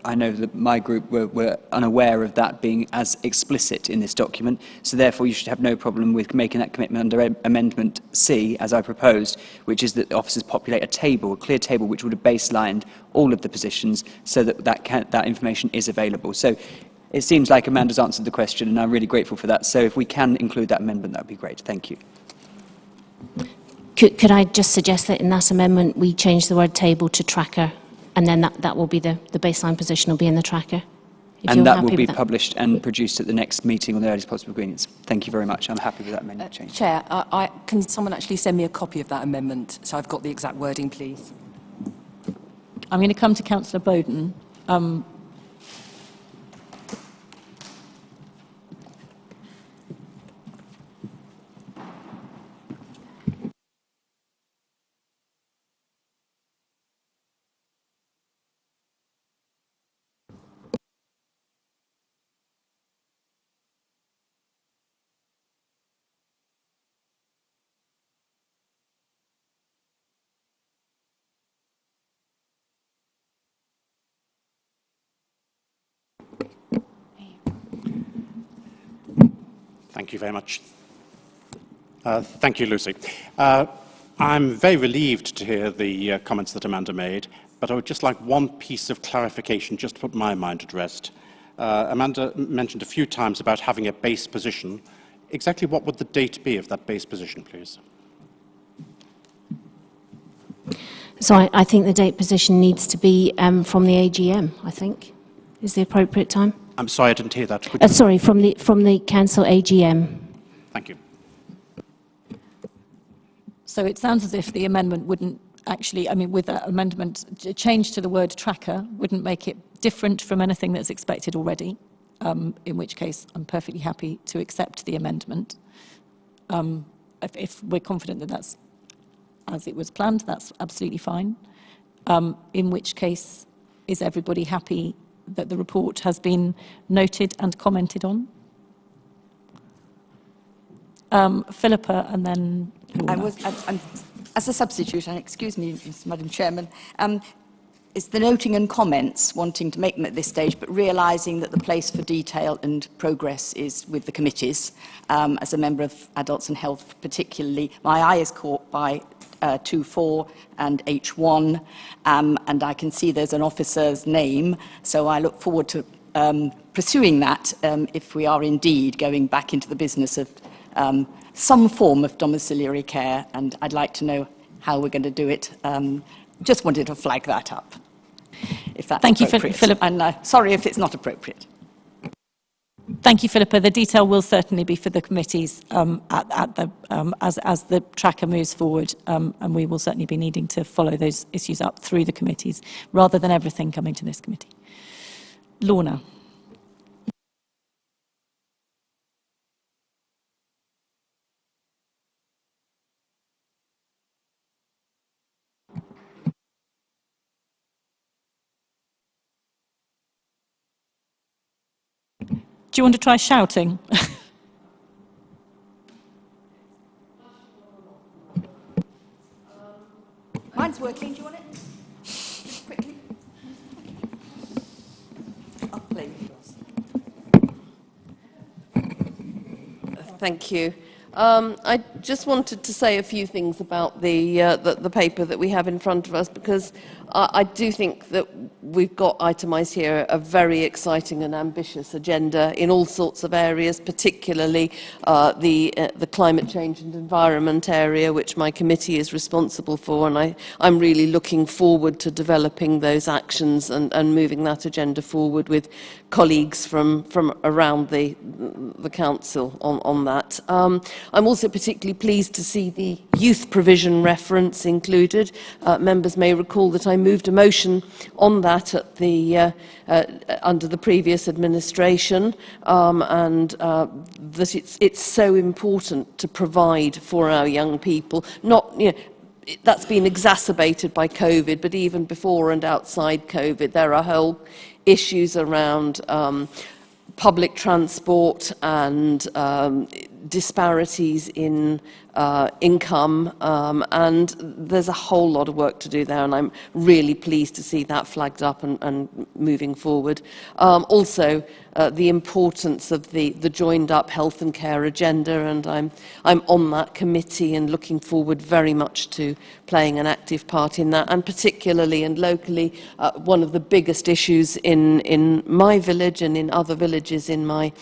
I know that my group were unaware of that being as explicit in this document, so therefore you should have no problem with making that commitment under Amendment C, as I proposed, which is that the officers populate a table, a clear table, which would have baselined all of the positions so that that information is available. So it seems like Amanda's answered the question, and I'm really grateful for that. So if we can include that amendment, that would be great. Thank you. Could I just suggest that in that amendment we change the word table to tracker, and then that will be the baseline position will be in the tracker? And that will be published and produced at the next meeting on the earliest possible agreements. Thank you very much. I'm happy with that amendment change. Chair, can someone actually send me a copy of that amendment so I've got the exact wording, please? I'm going to come to Councillor Bowden. Thank you very much. Thank you, Lucy. I'm very relieved to hear the comments that Amanda made, but I would just like one piece of clarification just to put my mind at rest. Amanda mentioned a few times about having a base position. Exactly what would the date be of that base position, please? So I think the date position needs to be from the AGM, I think, is the appropriate time. I'm sorry, I didn't hear that. Sorry, from the Council AGM. Thank you. So it sounds as if the amendment wouldn't actually, I mean, with that amendment, a change to the word tracker wouldn't make it different from anything that's expected already, in which case I'm perfectly happy to accept the amendment. If we're confident that that's as it was planned, that's absolutely fine. In which case, is everybody happy that the report has been noted and commented on? Philippa, and then Lorna. As a substitute, and excuse me, Madam Chairman, it's the noting and comments, wanting to make them at this stage, but realising that the place for detail and progress is with the committees. As a member of Adults and Health particularly, my eye is caught by 2.4 and H1, and I can see there's an officer's name, so I look forward to pursuing that if we are indeed going back into the business of some form of domiciliary care, and I'd like to know how we're going to do it. Just wanted to flag that up, if that's Thank appropriate. you, Philippa. And sorry if it's not appropriate. Thank you, Philippa. The detail will certainly be for the committees as the tracker moves forward, and we will certainly be needing to follow those issues up through the committees, rather than everything coming to this committee. Lorna. Do you want to try shouting? Mine's working. Do you want it? Just quickly. I'll play with yours. Thank you. I just wanted to say a few things about the paper that we have in front of us, because I do think that we've got itemised here a very exciting and ambitious agenda in all sorts of areas, particularly the climate change and environment area, which my committee is responsible for, and I'm really looking forward to developing those actions and moving that agenda forward with colleagues from around the council on that. I'm also particularly pleased to see the youth provision reference included. Members may recall that I moved a motion on that at the under the previous administration, and that it's so important to provide for our young people. Not, you know, that's been exacerbated by COVID, but even before and outside COVID, there are whole issues around public transport and disparities in income, and there's a whole lot of work to do there, and I'm really pleased to see that flagged up and moving forward. Also, the importance of the joined up health and care agenda, and I'm on that committee and looking forward very much to playing an active part in that, and particularly and locally, one of the biggest issues in my village and in other villages in my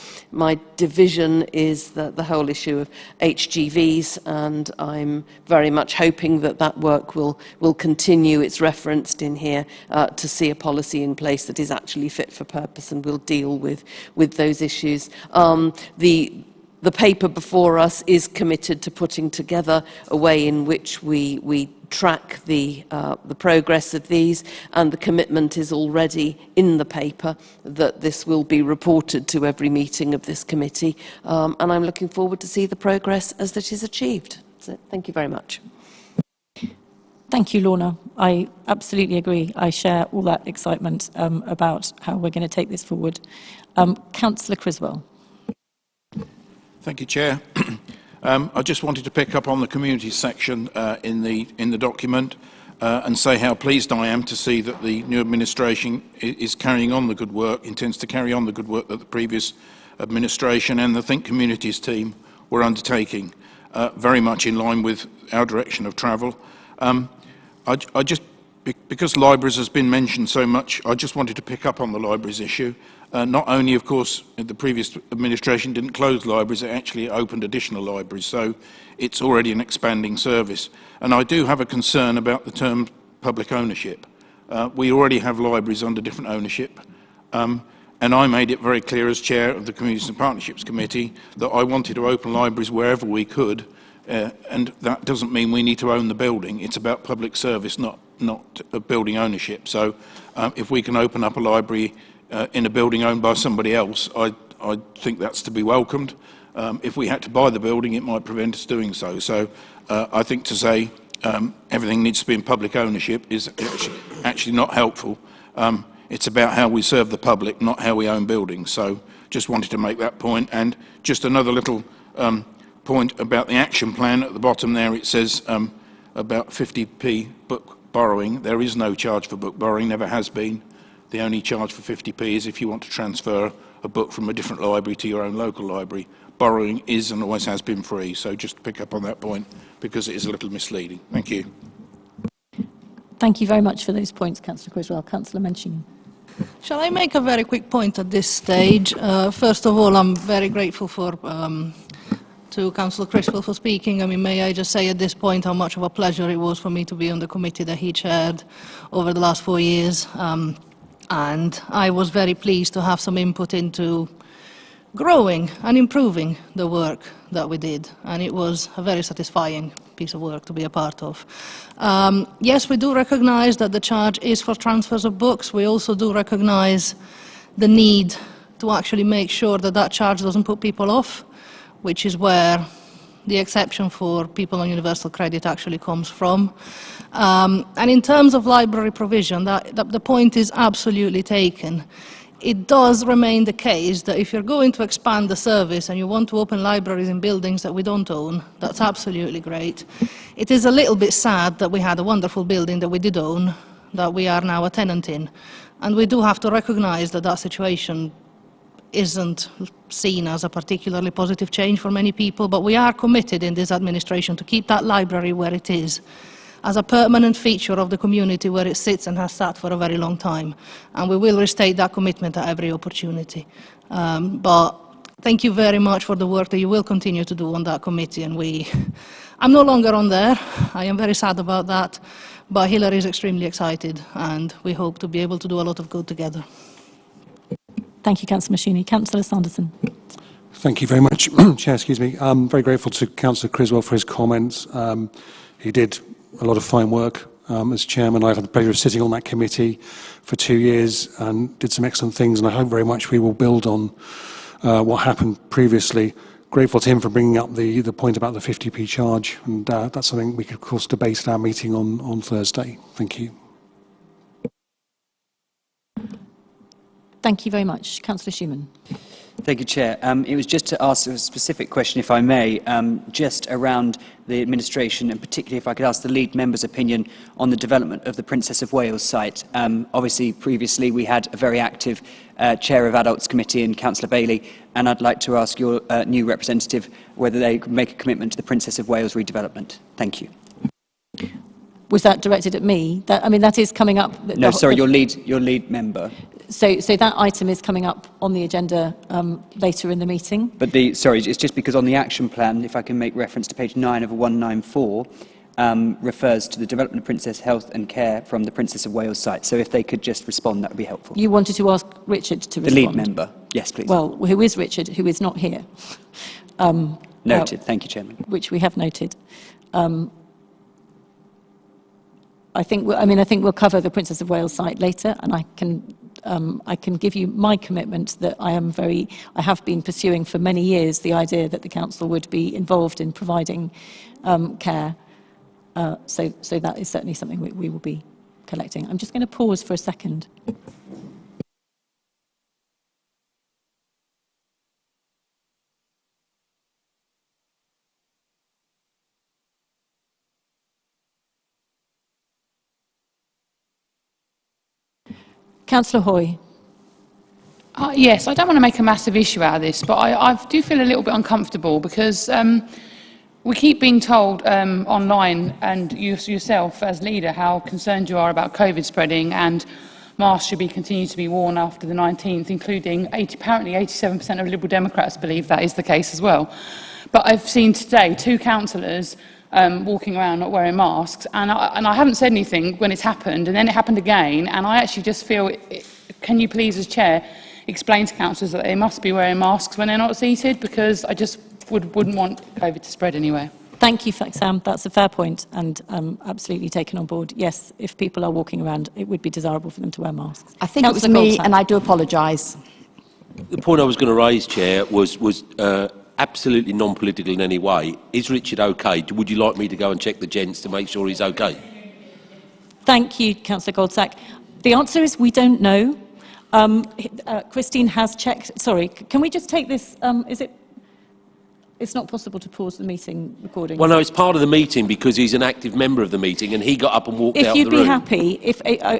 division is the whole issue of HGVs, and I'm very much hoping that that work will continue. It's referenced in here to see a policy in place that is actually fit for purpose and will deal with those issues. The paper before us is committed to putting together a way in which we track the progress of these, and the commitment is already in the paper that this will be reported to every meeting of this committee, and I'm looking forward to see the progress as that is achieved. So, thank you very much. Thank you, Lorna. I absolutely agree. I share all that excitement about how we're going to take this forward. Councillor Criswell. Thank you, Chair. I just wanted to pick up on the community section in the document and say how pleased I am to see that the new administration is carrying on the good work, intends to carry on the good work that the previous administration and the Think Communities team were undertaking, very much in line with our direction of travel. I just, because libraries has been mentioned so much, I just wanted to pick up on the libraries issue. Not only, of course, the previous administration didn't close libraries, it actually opened additional libraries, so it's already an expanding service. And I do have a concern about the term public ownership. We already have libraries under different ownership, and I made it very clear as chair of the Communities and Partnerships Committee that I wanted to open libraries wherever we could, and that doesn't mean we need to own the building. It's about public service, not building ownership. So if we can open up a library in a building owned by somebody else, I think that's to be welcomed. If we had to buy the building, it might prevent us doing so. So I think to say everything needs to be in public ownership is actually not helpful. It's about how we serve the public, not how we own buildings. So just wanted to make that point. And just another little point about the action plan. At the bottom there it says about 50p book borrowing. There is no charge for book borrowing, never has been. The only charge for 50p is if you want to transfer a book from a different library to your own local library. Borrowing is and always has been free, so just pick up on that point because it is a little misleading. Thank you. Thank you very much for those points, Councillor Criswell. Councillor Menching. Shall I make a very quick point at this stage? First of all, I'm very grateful to Councillor Criswell for speaking. I mean, may I just say at this point how much of a pleasure it was for me to be on the committee that he chaired over the last 4 years. And I was very pleased to have some input into growing and improving the work that we did. And it was a very satisfying piece of work to be a part of. Yes, we do recognise that the charge is for transfers of books. We also do recognise the need to actually make sure that that charge doesn't put people off, which is where the exception for people on universal credit actually comes from. And in terms of library provision, the point is absolutely taken. It does remain the case that if you're going to expand the service and you want to open libraries in buildings that we don't own, that's absolutely great. It is a little bit sad that we had a wonderful building that we did own, that we are now a tenant in. And we do have to recognise that that situation isn't seen as a particularly positive change for many people, but we are committed in this administration to keep that library where it is, as a permanent feature of the community where it sits and has sat for a very long time. And we will restate that commitment at every opportunity. But thank you very much for the work that you will continue to do on that committee. And I'm no longer on there. I am very sad about that. But Hilary is extremely excited, and we hope to be able to do a lot of good together. Thank you, Councillor Mashini. Councillor Sanderson. Thank you very much, Chair. Excuse me. I'm very grateful to Councillor Criswell for his comments. He did a lot of fine work as chairman. I've had the pleasure of sitting on that committee for 2 years and did some excellent things, and I hope very much we will build on what happened previously. Grateful to him for bringing up the point about the 50p charge, and that's something we could, of course, debate at our meeting on Thursday. Thank you. Thank you very much. Councillor Schumann. Thank you, Chair. It was just to ask a specific question, if I may, just around the administration, and particularly if I could ask the lead member's opinion on the development of the Princess of Wales site. Obviously, previously we had a very active Chair of Adults Committee in Councillor Bailey, and I'd like to ask your new representative whether they could make a commitment to the Princess of Wales redevelopment. Thank you. Was that directed at me? That is coming up. No, sorry, your lead member. So that item is coming up on the agenda later in the meeting. But sorry, it's just because on the action plan, if I can make reference to page 9 of 194, refers to the development of Princess Health and Care from the Princess of Wales site. So if they could just respond, that would be helpful. You wanted to ask Richard to respond? The lead member, yes, please. Well, who is Richard, who is not here? Noted. Thank you, Chairman. Which we have noted. I think we'll cover the Princess of Wales site later, and I can give you my commitment that I have been pursuing for many years the idea that the council would be involved in providing care. So that is certainly something we will be collecting. I'm just going to pause for a second. Councillor Hoy. Yes, I don't want to make a massive issue out of this, but I do feel a little bit uncomfortable because we keep being told online, and yourself as leader, how concerned you are about COVID spreading, and masks should continue to be worn after the 19th, including apparently 87% of Liberal Democrats believe that is the case as well. But I've seen today 2 councillors walking around not wearing masks, and I haven't said anything when it's happened, and then it happened again, and I actually just feel, can you please, as chair, explain to councillors that they must be wearing masks when they're not seated, because I just wouldn't want COVID to spread anywhere. Thank you, Sam. That's a fair point, and absolutely taken on board. Yes, if people are walking around, it would be desirable for them to wear masks. I think it was me, and I do apologise. The point I was going to raise, Chair, was absolutely non-political in any way. Is Richard okay? Would you like me to go and check the gents to make sure he's okay? Thank you, Councillor Goldsack. The answer is we don't know. Christine has checked. Sorry, can we just take this? It's not possible to pause the meeting recording. Well, no, it's part of the meeting because he's an active member of the meeting, and he got up and walked out of the room. If you'd be happy,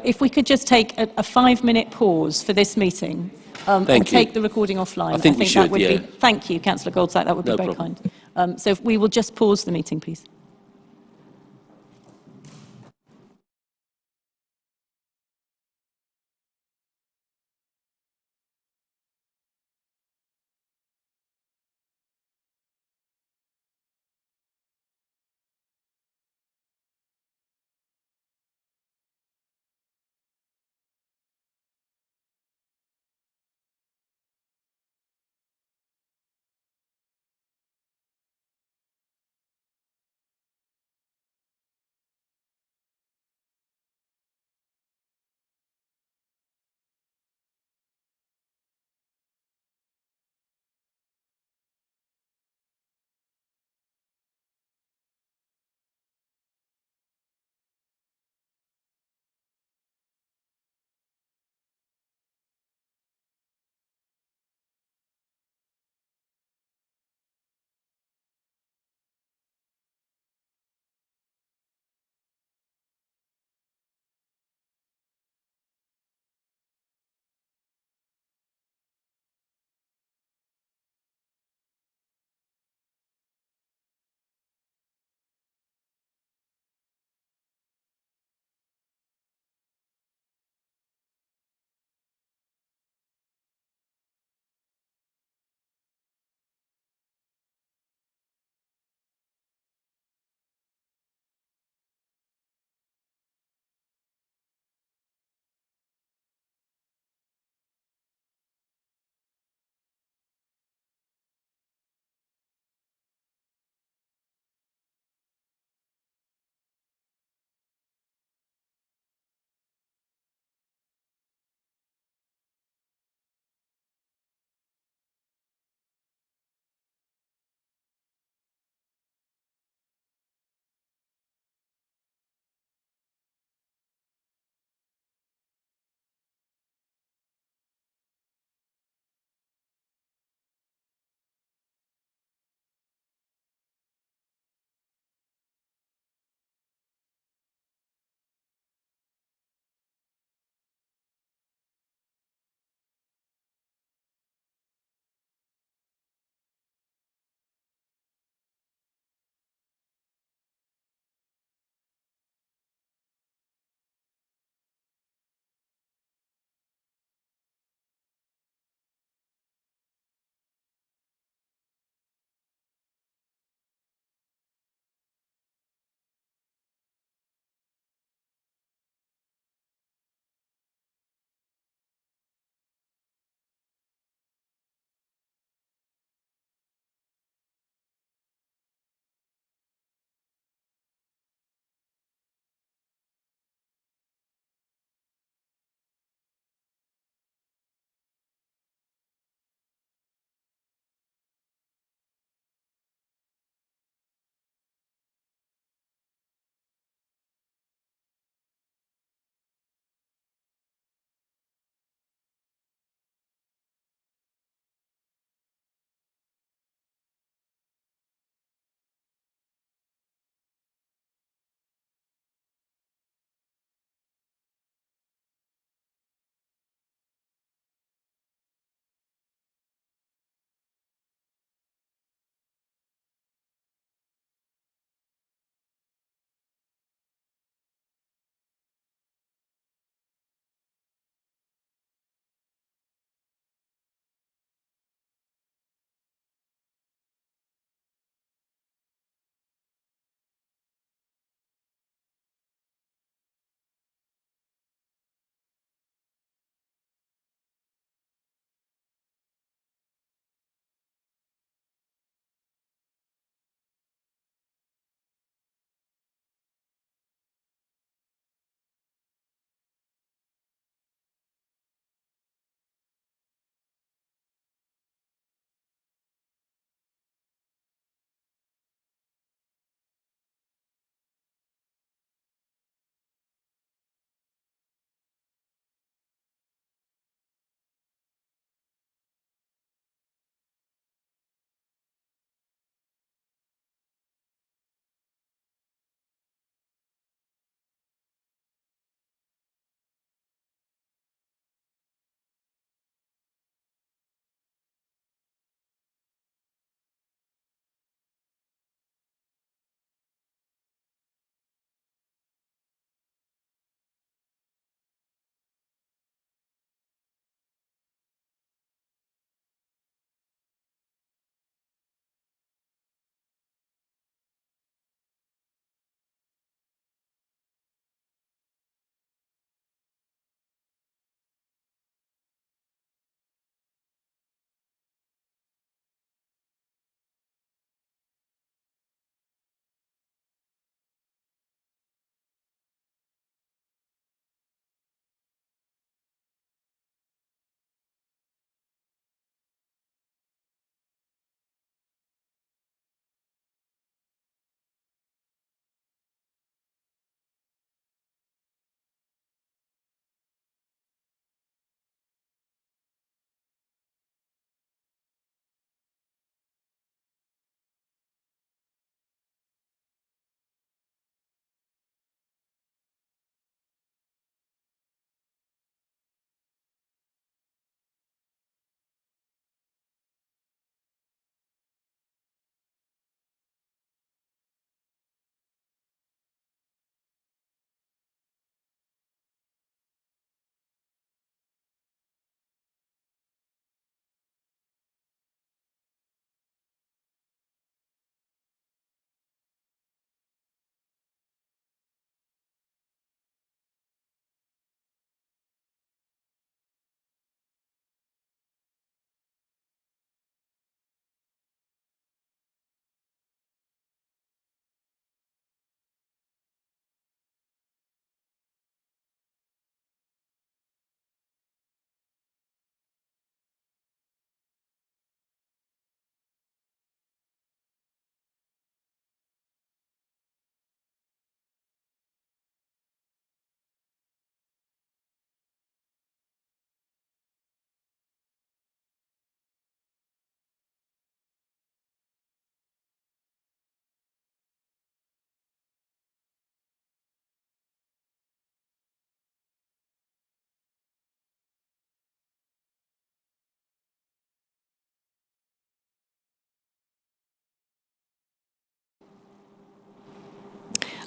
if we could just take a 5-minute pause for this meeting. And take the recording offline. I think we should, that would yeah. Thank you, Councillor Goldsack. That would be very kind. So if we will just pause the meeting, please.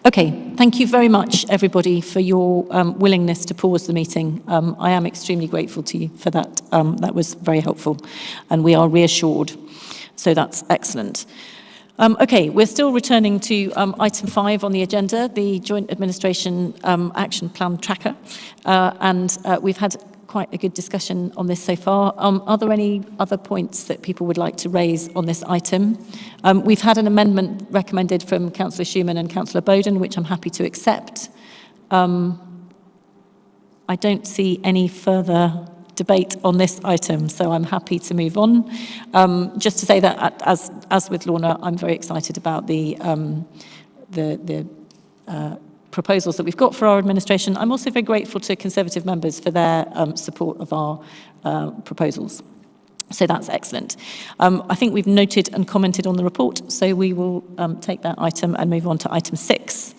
Okay, thank you very much, everybody, for your willingness to pause the meeting. I am extremely grateful to you for that. That was very helpful, and we are reassured. So that's excellent. Okay, we're still returning to item 5 on the agenda, the Joint Administration Action Plan Tracker, and we've had quite a good discussion on this so far. Are there any other points that people would like to raise on this item? We've had an amendment recommended from Councillor Schumann and Councillor Bowden, which I'm happy to accept. I don't see any further debate on this item, so I'm happy to move on. Just to say that, as with Lorna, I'm very excited about the proposals that we've got for our administration. I'm also very grateful to Conservative members for their support of our proposals. So that's excellent. I think we've noted and commented on the report, so we will take that item and move on to item 6.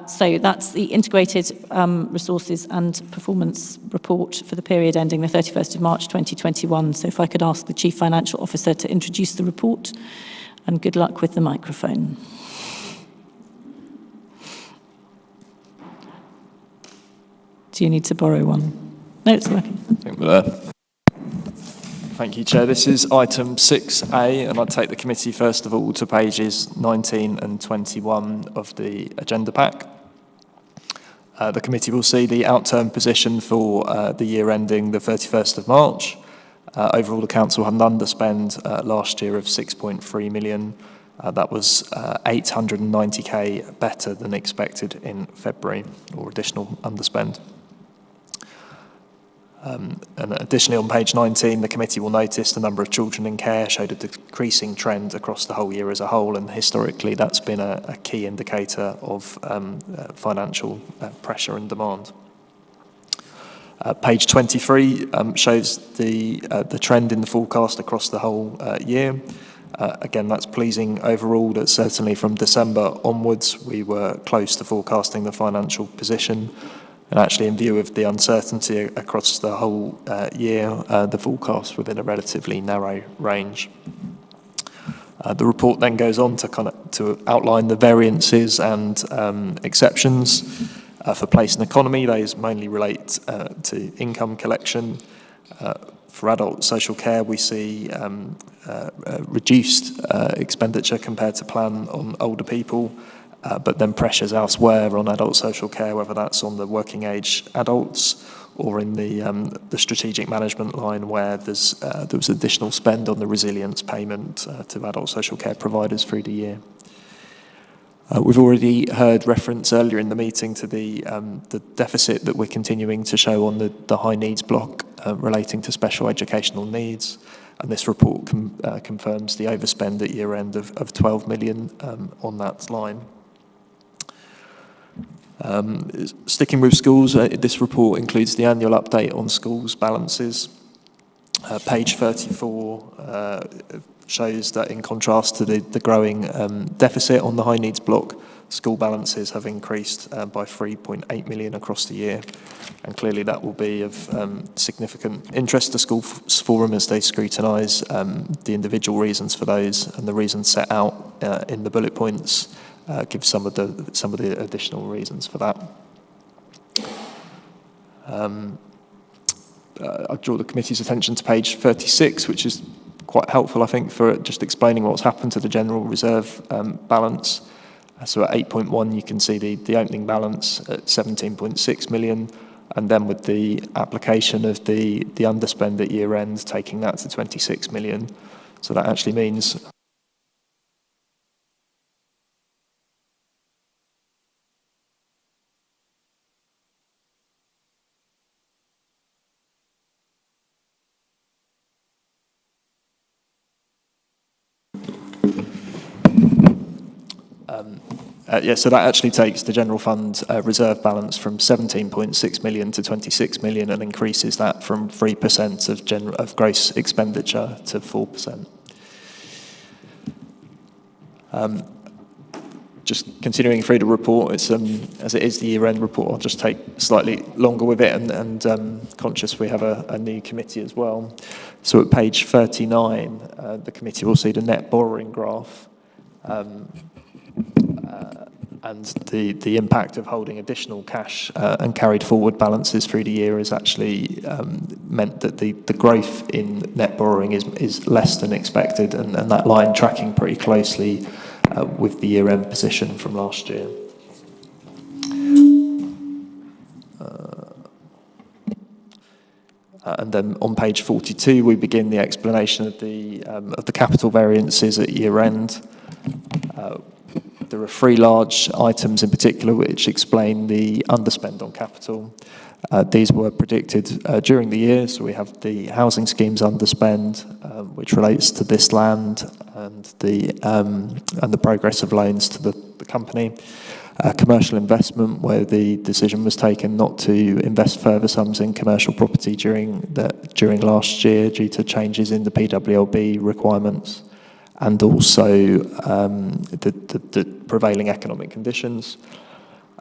So that's the Integrated Resources and Performance Report for the period ending the 31st of March 2021. So if I could ask the Chief Financial Officer to introduce the report, and good luck with the microphone. Do you need to borrow one? No, it's working. I think we're there. Thank you, Chair. This is item 6A, and I'd take the committee first of all to pages 19 and 21 of the agenda pack. The committee will see the outturn position for the year ending the 31st of March. Overall, the council had an underspend last year of 6.3 million. That was 890k better than expected in February, or additional underspend. And additionally, on page 19, the committee will notice the number of children in care showed a decreasing trend across the whole year as a whole, and historically that's been a key indicator of financial pressure and demand. Page 23 shows the trend in the forecast across the whole year. Again, that's pleasing overall. That certainly from December onwards, we were close to forecasting the financial position. And actually, in view of the uncertainty across the whole year, the forecast within a relatively narrow range. The report then goes on to outline the variances and exceptions for place and economy. Those mainly relate to income collection. For adult social care, we see reduced expenditure compared to plan on older people. But then pressures elsewhere on adult social care, whether that's on the working age adults or in the strategic management line, where there was additional spend on the resilience payment to adult social care providers through the year. We've already heard reference earlier in the meeting to the deficit that we're continuing to show on the high needs block relating to special educational needs. And this report confirms the overspend at year end of 12 million on that line. Sticking with schools, this report includes the annual update on schools' balances. Page 34 shows that in contrast to the growing deficit on the high needs block, school balances have increased by 3.8 million across the year. And clearly that will be of significant interest to Schools Forum as they scrutinise the individual reasons for those, and the reasons set out in the bullet points give some of the additional reasons for that. I draw the committee's attention to page 36, which is quite helpful, I think, for just explaining what's happened to the general reserve balance. So at 8.1, you can see the opening balance at 17.6 million, and then with the application of the underspend at year end, taking that to 26 million. So that actually means so that actually takes the general fund reserve balance from 17.6 million to 26 million and increases that from 3% of gross expenditure to 4%. Just continuing through the report, it's as it is the year-end report, I'll just take slightly longer with it, and conscious we have a new committee as well. So at page 39, the committee will see the net borrowing graph. and the impact of holding additional cash and carried forward balances through the year has actually meant that the growth in net borrowing is less than expected, and that line tracking pretty closely with the year-end position from last year. And then on page 42, we begin the explanation of the capital variances at year-end. There are three large items in particular which explain the underspend on capital. These were predicted during the year, so we have the housing schemes underspend, which relates to this land and the progress of loans to the company. Commercial investment, where the decision was taken not to invest further sums in commercial property during last year due to changes in the PWLB requirements, and also the prevailing economic conditions,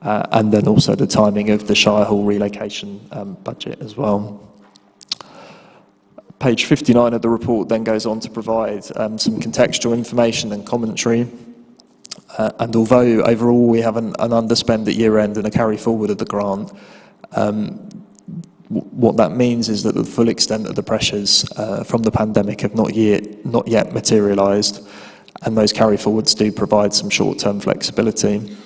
and then also the timing of the Shire Hall relocation budget as well. Page 59 of the report then goes on to provide some contextual information and commentary. And although overall we have an underspend at year-end and a carry forward of the grant, what that means is that the full extent of the pressures from the pandemic have not yet materialised, and those carry forwards do provide some short-term flexibility.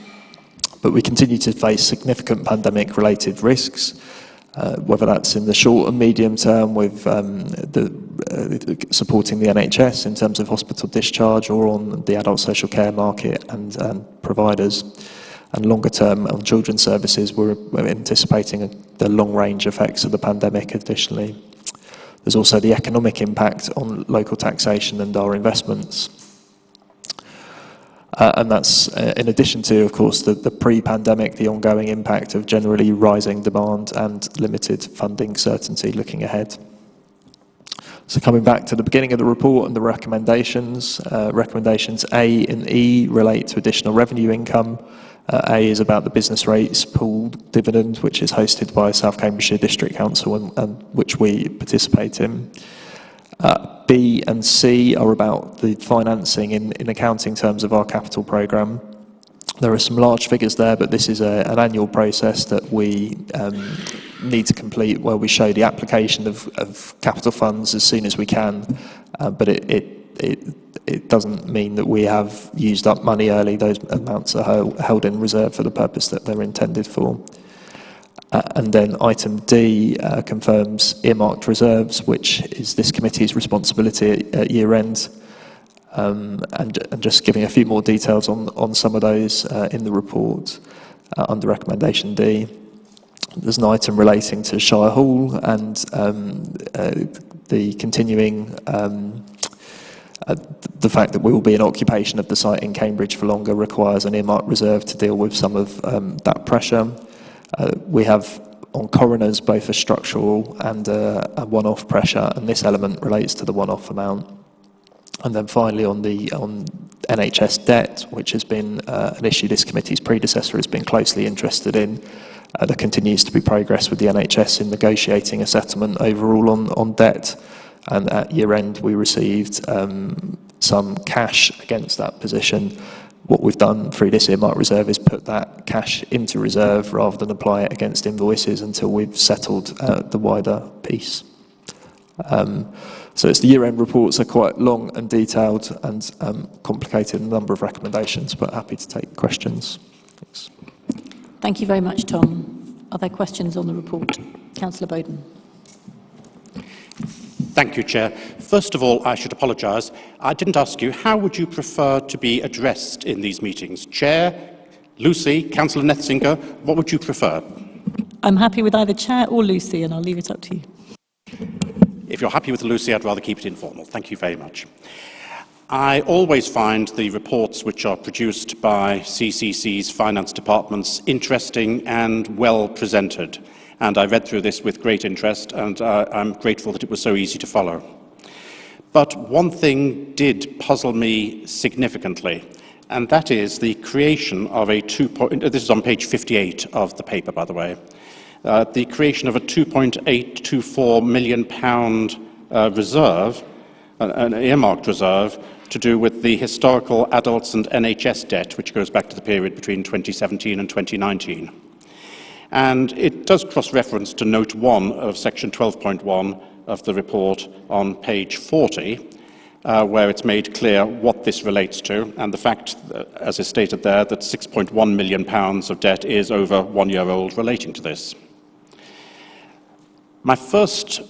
But we continue to face significant pandemic-related risks, whether that's in the short and medium term with supporting the NHS in terms of hospital discharge, or on the adult social care market and providers, and longer term on children's services. We're anticipating the long range effects of the pandemic additionally. There's also the economic impact on local taxation and our investments. And that's in addition to, of course, the pre-pandemic, the ongoing impact of generally rising demand and limited funding certainty looking ahead. So coming back to the beginning of the report and the recommendations, recommendations A and E relate to additional revenue income. A is about the business rates pooled dividend, which is hosted by South Cambridgeshire District Council and which we participate in. B and C are about the financing in accounting terms of our capital programme. There are some large figures there, but this is an annual process that we need to complete, where we show the application of capital funds as soon as we can, but it doesn't mean that we have used up money early. Those amounts are held in reserve for the purpose that they're intended for. And then item D confirms earmarked reserves, which is this committee's responsibility at year end. And just giving a few more details on some of those in the report under recommendation D. There's an item relating to Shire Hall and the continuing the fact that we will be in occupation of the site in Cambridge for longer requires an earmarked reserve to deal with some of that pressure. We have on coroners both a structural and a one-off pressure, and this element relates to the one-off amount. And then finally on NHS debt, which has been an issue this committee's predecessor has been closely interested in. There continues to be progress with the NHS in negotiating a settlement overall on debt, and at year end we received some cash against that position. What we've done through this earmarked reserve is put that cash into reserve rather than apply it against invoices until we've settled the wider piece. So it's the year-end reports are quite long and detailed and complicated, a number of recommendations, but happy to take questions. Thanks. Thank you very much, Tom. Are there questions on the report? Councillor Bowden. Thank you, Chair. First of all, I should apologise. I didn't ask you, how would you prefer to be addressed in these meetings? Chair, Lucy, Councillor Netzinger, what would you prefer? I'm happy with either Chair or Lucy, and I'll leave it up to you. If you're happy with Lucy, I'd rather keep it informal. Thank you very much. I always find the reports which are produced by CCC's finance departments interesting and well presented. And I read through this with great interest, and I'm grateful that it was so easy to follow. But one thing did puzzle me significantly, and that is the creation of a this is on page 58 of the paper, by the way, the creation of a £2.824 million reserve, an earmarked reserve, to do with the historical adults and NHS debt, which goes back to the period between 2017 and 2019. And it does cross-reference to Note 1 of Section 12.1 of the report on page 40, where it's made clear what this relates to, and the fact, as is stated there, that £6.1 million of debt is over 1 year old relating to this. My first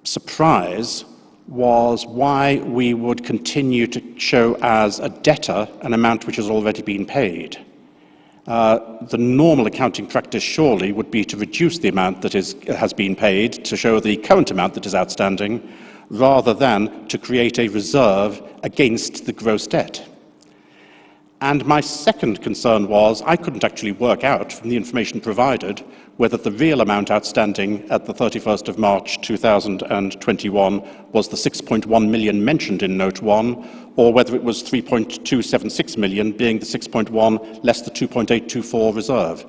surprise was why we would continue to show as a debtor an amount which has already been paid. The normal accounting practice surely would be to reduce the amount that has been paid to show the current amount that is outstanding, rather than to create a reserve against the gross debt. And my second concern was I couldn't actually work out from the information provided whether the real amount outstanding at the 31st of March 2021 was the 6.1 million mentioned in Note 1, or whether it was 3.276 million, being the 6.1 less the 2.824 reserve.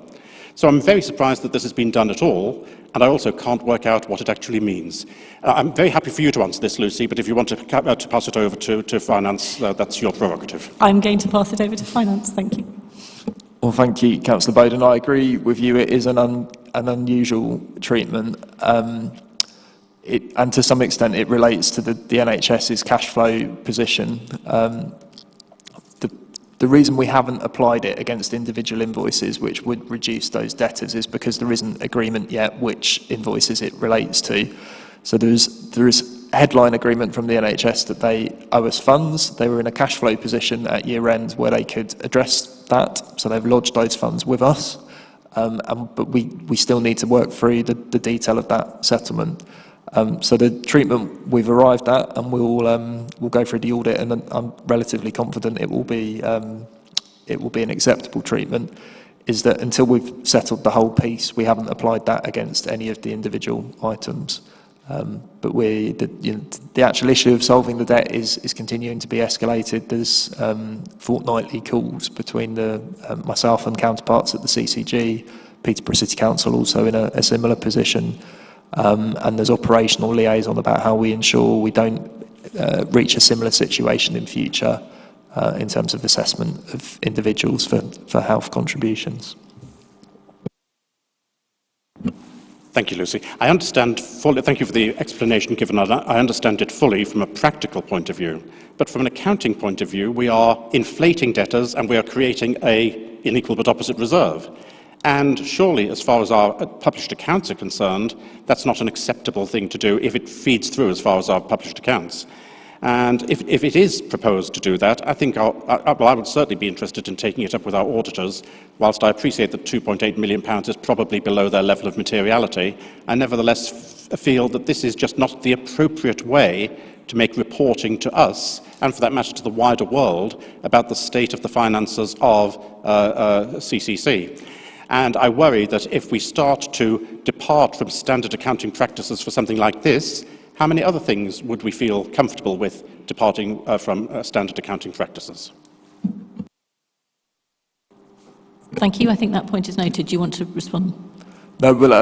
So I'm very surprised that this has been done at all, and I also can't work out what it actually means. I'm very happy for you to answer this, Lucy, but if you want to pass it over to Finance, that's your prerogative. I'm going to pass it over to Finance. Thank you. Well, thank you, Councillor Bowden. I agree with you. It is an unusual treatment. And to some extent, it relates to the NHS's cash flow position. The reason we haven't applied it against individual invoices, which would reduce those debtors, is because there isn't agreement yet which invoices it relates to. So there is headline agreement from the NHS that they owe us funds. They were in a cash flow position at year end where they could address that, so they've lodged those funds with us. But we still need to work through the detail of that settlement. So the treatment we've arrived at, and we'll go through the audit, and I'm relatively confident it will be an acceptable treatment, is that until we've settled the whole piece, we haven't applied that against any of the individual items. But the actual issue of solving the debt is continuing to be escalated. There's fortnightly calls between myself and counterparts at the CCG, Peterborough City Council also in a similar position. And there's operational liaison about how we ensure we don't reach a similar situation in future in terms of assessment of individuals for health contributions. Thank you, Lucy. I understand fully. Thank you for the explanation given. I understand it fully from a practical point of view. But from an accounting point of view, we are inflating debtors and we are creating an equal but opposite reserve. And surely, as far as our published accounts are concerned, that's not an acceptable thing to do if it feeds through as far as our published accounts. And if it is proposed to do that, I think I would certainly be interested in taking it up with our auditors. Whilst I appreciate that £2.8 million is probably below their level of materiality, I nevertheless feel that this is just not the appropriate way to make reporting to us, and for that matter to the wider world, about the state of the finances of CCC. And I worry that if we start to depart from standard accounting practices for something like this, how many other things would we feel comfortable with departing from standard accounting practices? Thank you. I think that point is noted. Do you want to respond? No, well,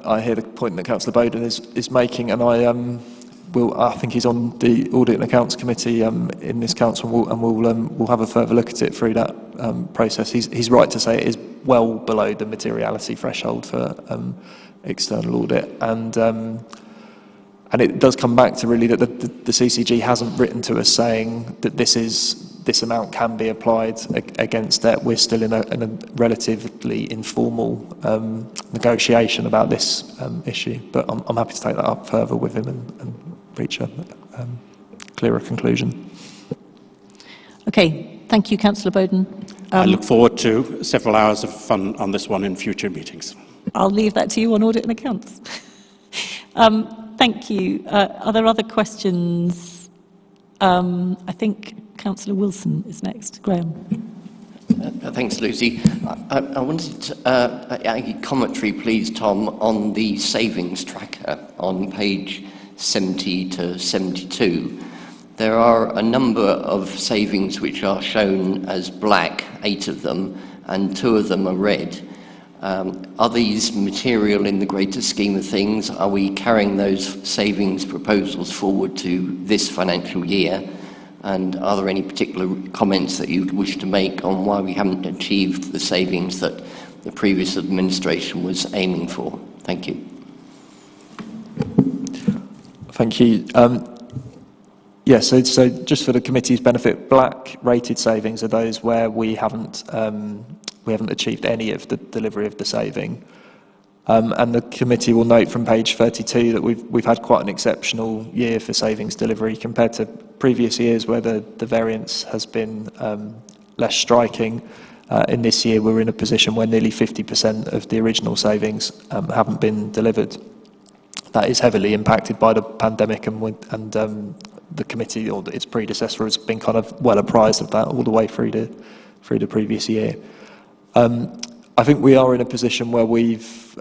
I hear the point that Councillor Bowden is making, and I think he's on the Audit and Accounts Committee in this council, and we'll have a further look at it through that process. He's right to say it is well below the materiality threshold for external audit, and it does come back to really that the CCG hasn't written to us saying that this amount can be applied against debt. We're still in a relatively informal negotiation about this issue, but I'm happy to take that up further with him and reach a clearer conclusion. Okay, thank you, Councillor Bowden. I look forward to several hours of fun on this one in future meetings. I'll leave that to you on Audit and Accounts. Thank you. Are there other questions? I think Councillor Wilson is next. Graham. Thanks, Lucy. I wanted a commentary, please, Tom, on the savings tracker on page 70 to 72. There are a number of savings which are shown as black, 8 of them, and 2 of them are red. Are these material in the greater scheme of things? Are we carrying those savings proposals forward to this financial year? And are there any particular comments that you'd wish to make on why we haven't achieved the savings that the previous administration was aiming for? Thank you. Thank you. Yes, so just for the committee's benefit, black rated savings are those where we haven't achieved any of the delivery of the saving. And the committee will note from page 32 that we've had quite an exceptional year for savings delivery compared to previous years where the variance has been less striking. In this year, we're in a position where nearly 50% of the original savings haven't been delivered. That is heavily impacted by the pandemic, and the committee or its predecessor has been kind of well apprised of that all the way through the previous year. I think we are in a position where we've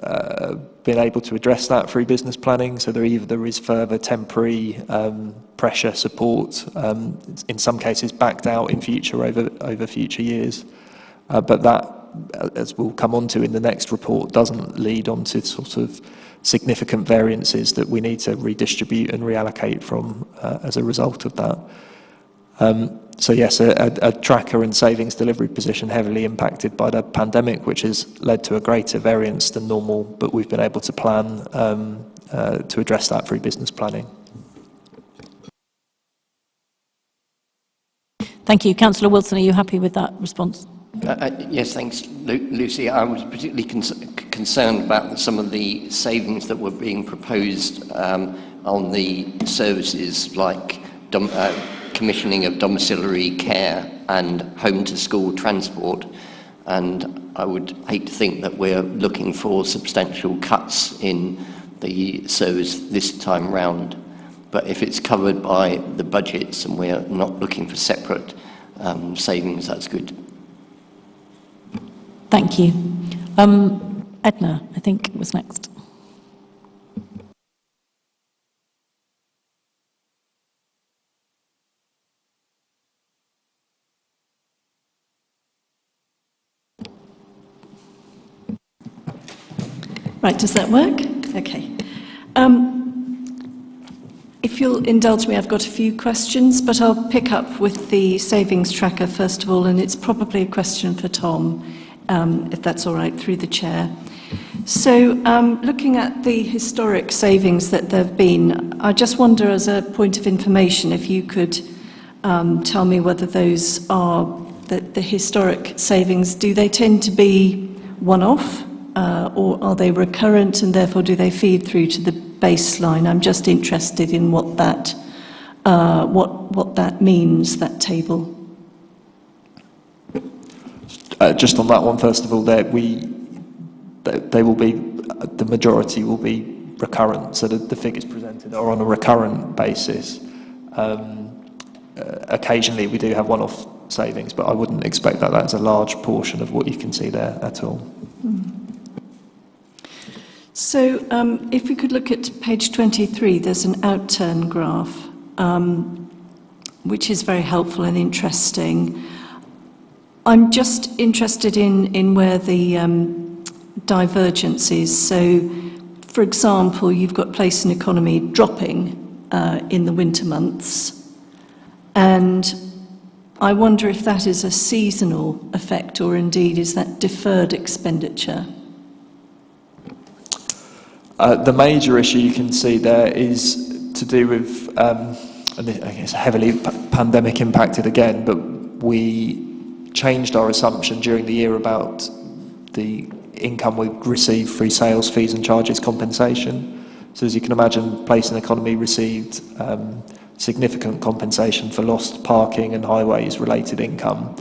been able to address that through business planning. So there is further temporary pressure support, in some cases backed out in future over future years. But that, as we'll come on to in the next report, doesn't lead on to sort of significant variances that we need to redistribute and reallocate from as a result of that. So yes, a tracker and savings delivery position heavily impacted by the pandemic, which has led to a greater variance than normal, but we've been able to plan to address that through business planning. Thank you. Councillor Wilson, are you happy with that response? Yes, thanks, Lucy. I was particularly concerned about some of the savings that were being proposed on the services like commissioning of domiciliary care and home-to-school transport. And I would hate to think that we're looking for substantial cuts in the service this time round. But if it's covered by the budgets and we're not looking for separate savings, that's good. Thank you. Edna, I think, was next. Right, does that work? Okay. If you'll indulge me, I've got a few questions, but I'll pick up with the savings tracker first of all, and it's probably a question for Tom, if that's all right, through the chair. So, looking at the historic savings that there have been, I just wonder, as a point of information, if you could tell me whether those are the historic savings, do they tend to be one-off? Or are they recurrent, and therefore do they feed through to the baseline? I'm just interested in what that means, that table. Just on that one, first of all, they will be, the majority will be recurrent. So the figures presented are on a recurrent basis. Occasionally, we do have one-off savings, but I wouldn't expect that that's a large portion of what you can see there at all. So if we could look at page 23, there's an outturn graph, which is very helpful and interesting. I'm just interested in where the divergence is. So, for example, you've got place and economy dropping in the winter months, and I wonder if that is a seasonal effect, or indeed is that deferred expenditure? The major issue you can see there is to do with, and I guess heavily pandemic impacted again, but we changed our assumption during the year about the income we receive through sales fees and charges compensation. So as you can imagine, place and economy received significant compensation for lost parking and highways related income.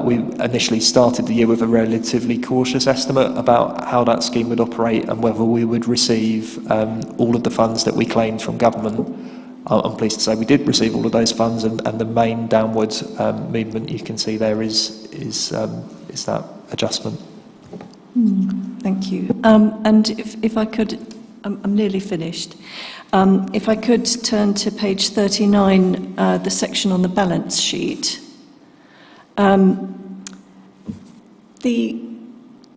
We initially started the year with a relatively cautious estimate about how that scheme would operate and whether we would receive all of the funds that we claimed from government. I'm pleased to say we did receive all of those funds, and the main downward movement you can see there is that adjustment. Thank you. And if I could, I'm nearly finished. If I could turn to page 39, the section on the balance sheet. The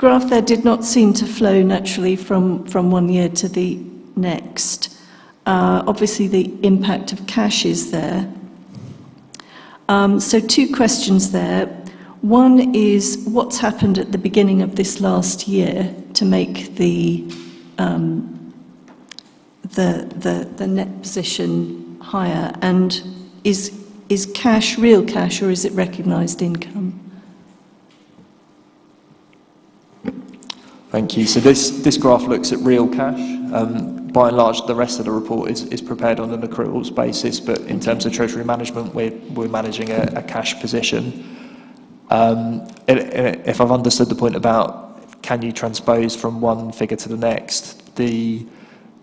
graph there did not seem to flow naturally from one year to the next. Obviously, the impact of cash is there. So 2 questions there. One is, what's happened at the beginning of this last year to make the net position higher? And is cash real cash, or is it recognised income? Thank you. So this graph looks at real cash. By and large, the rest of the report is prepared on an accruals basis, but in terms of treasury management, we're managing a cash position. If I've understood the point about can you transpose from one figure to the next, the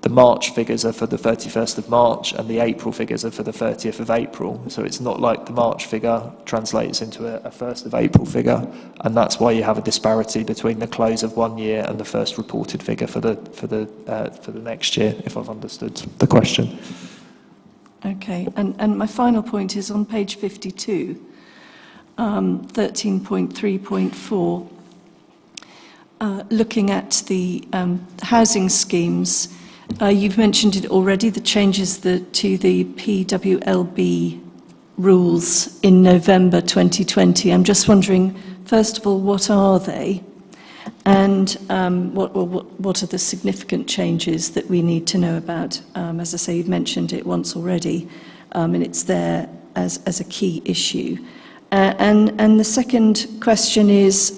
March figures are for the 31st of March and the April figures are for the 30th of April. So it's not like the March figure translates into a 1st of April figure, and that's why you have a disparity between the close of one year and the first reported figure for the next year, if I've understood the question. Okay, and my final point is on page 52, 13.3.4, looking at the housing schemes. You've mentioned it already, the changes to the PWLB rules in November 2020. I'm just wondering, first of all, what are they? And what are the significant changes that we need to know about? As I say, you've mentioned it once already, and it's there as a key issue. And the second question is,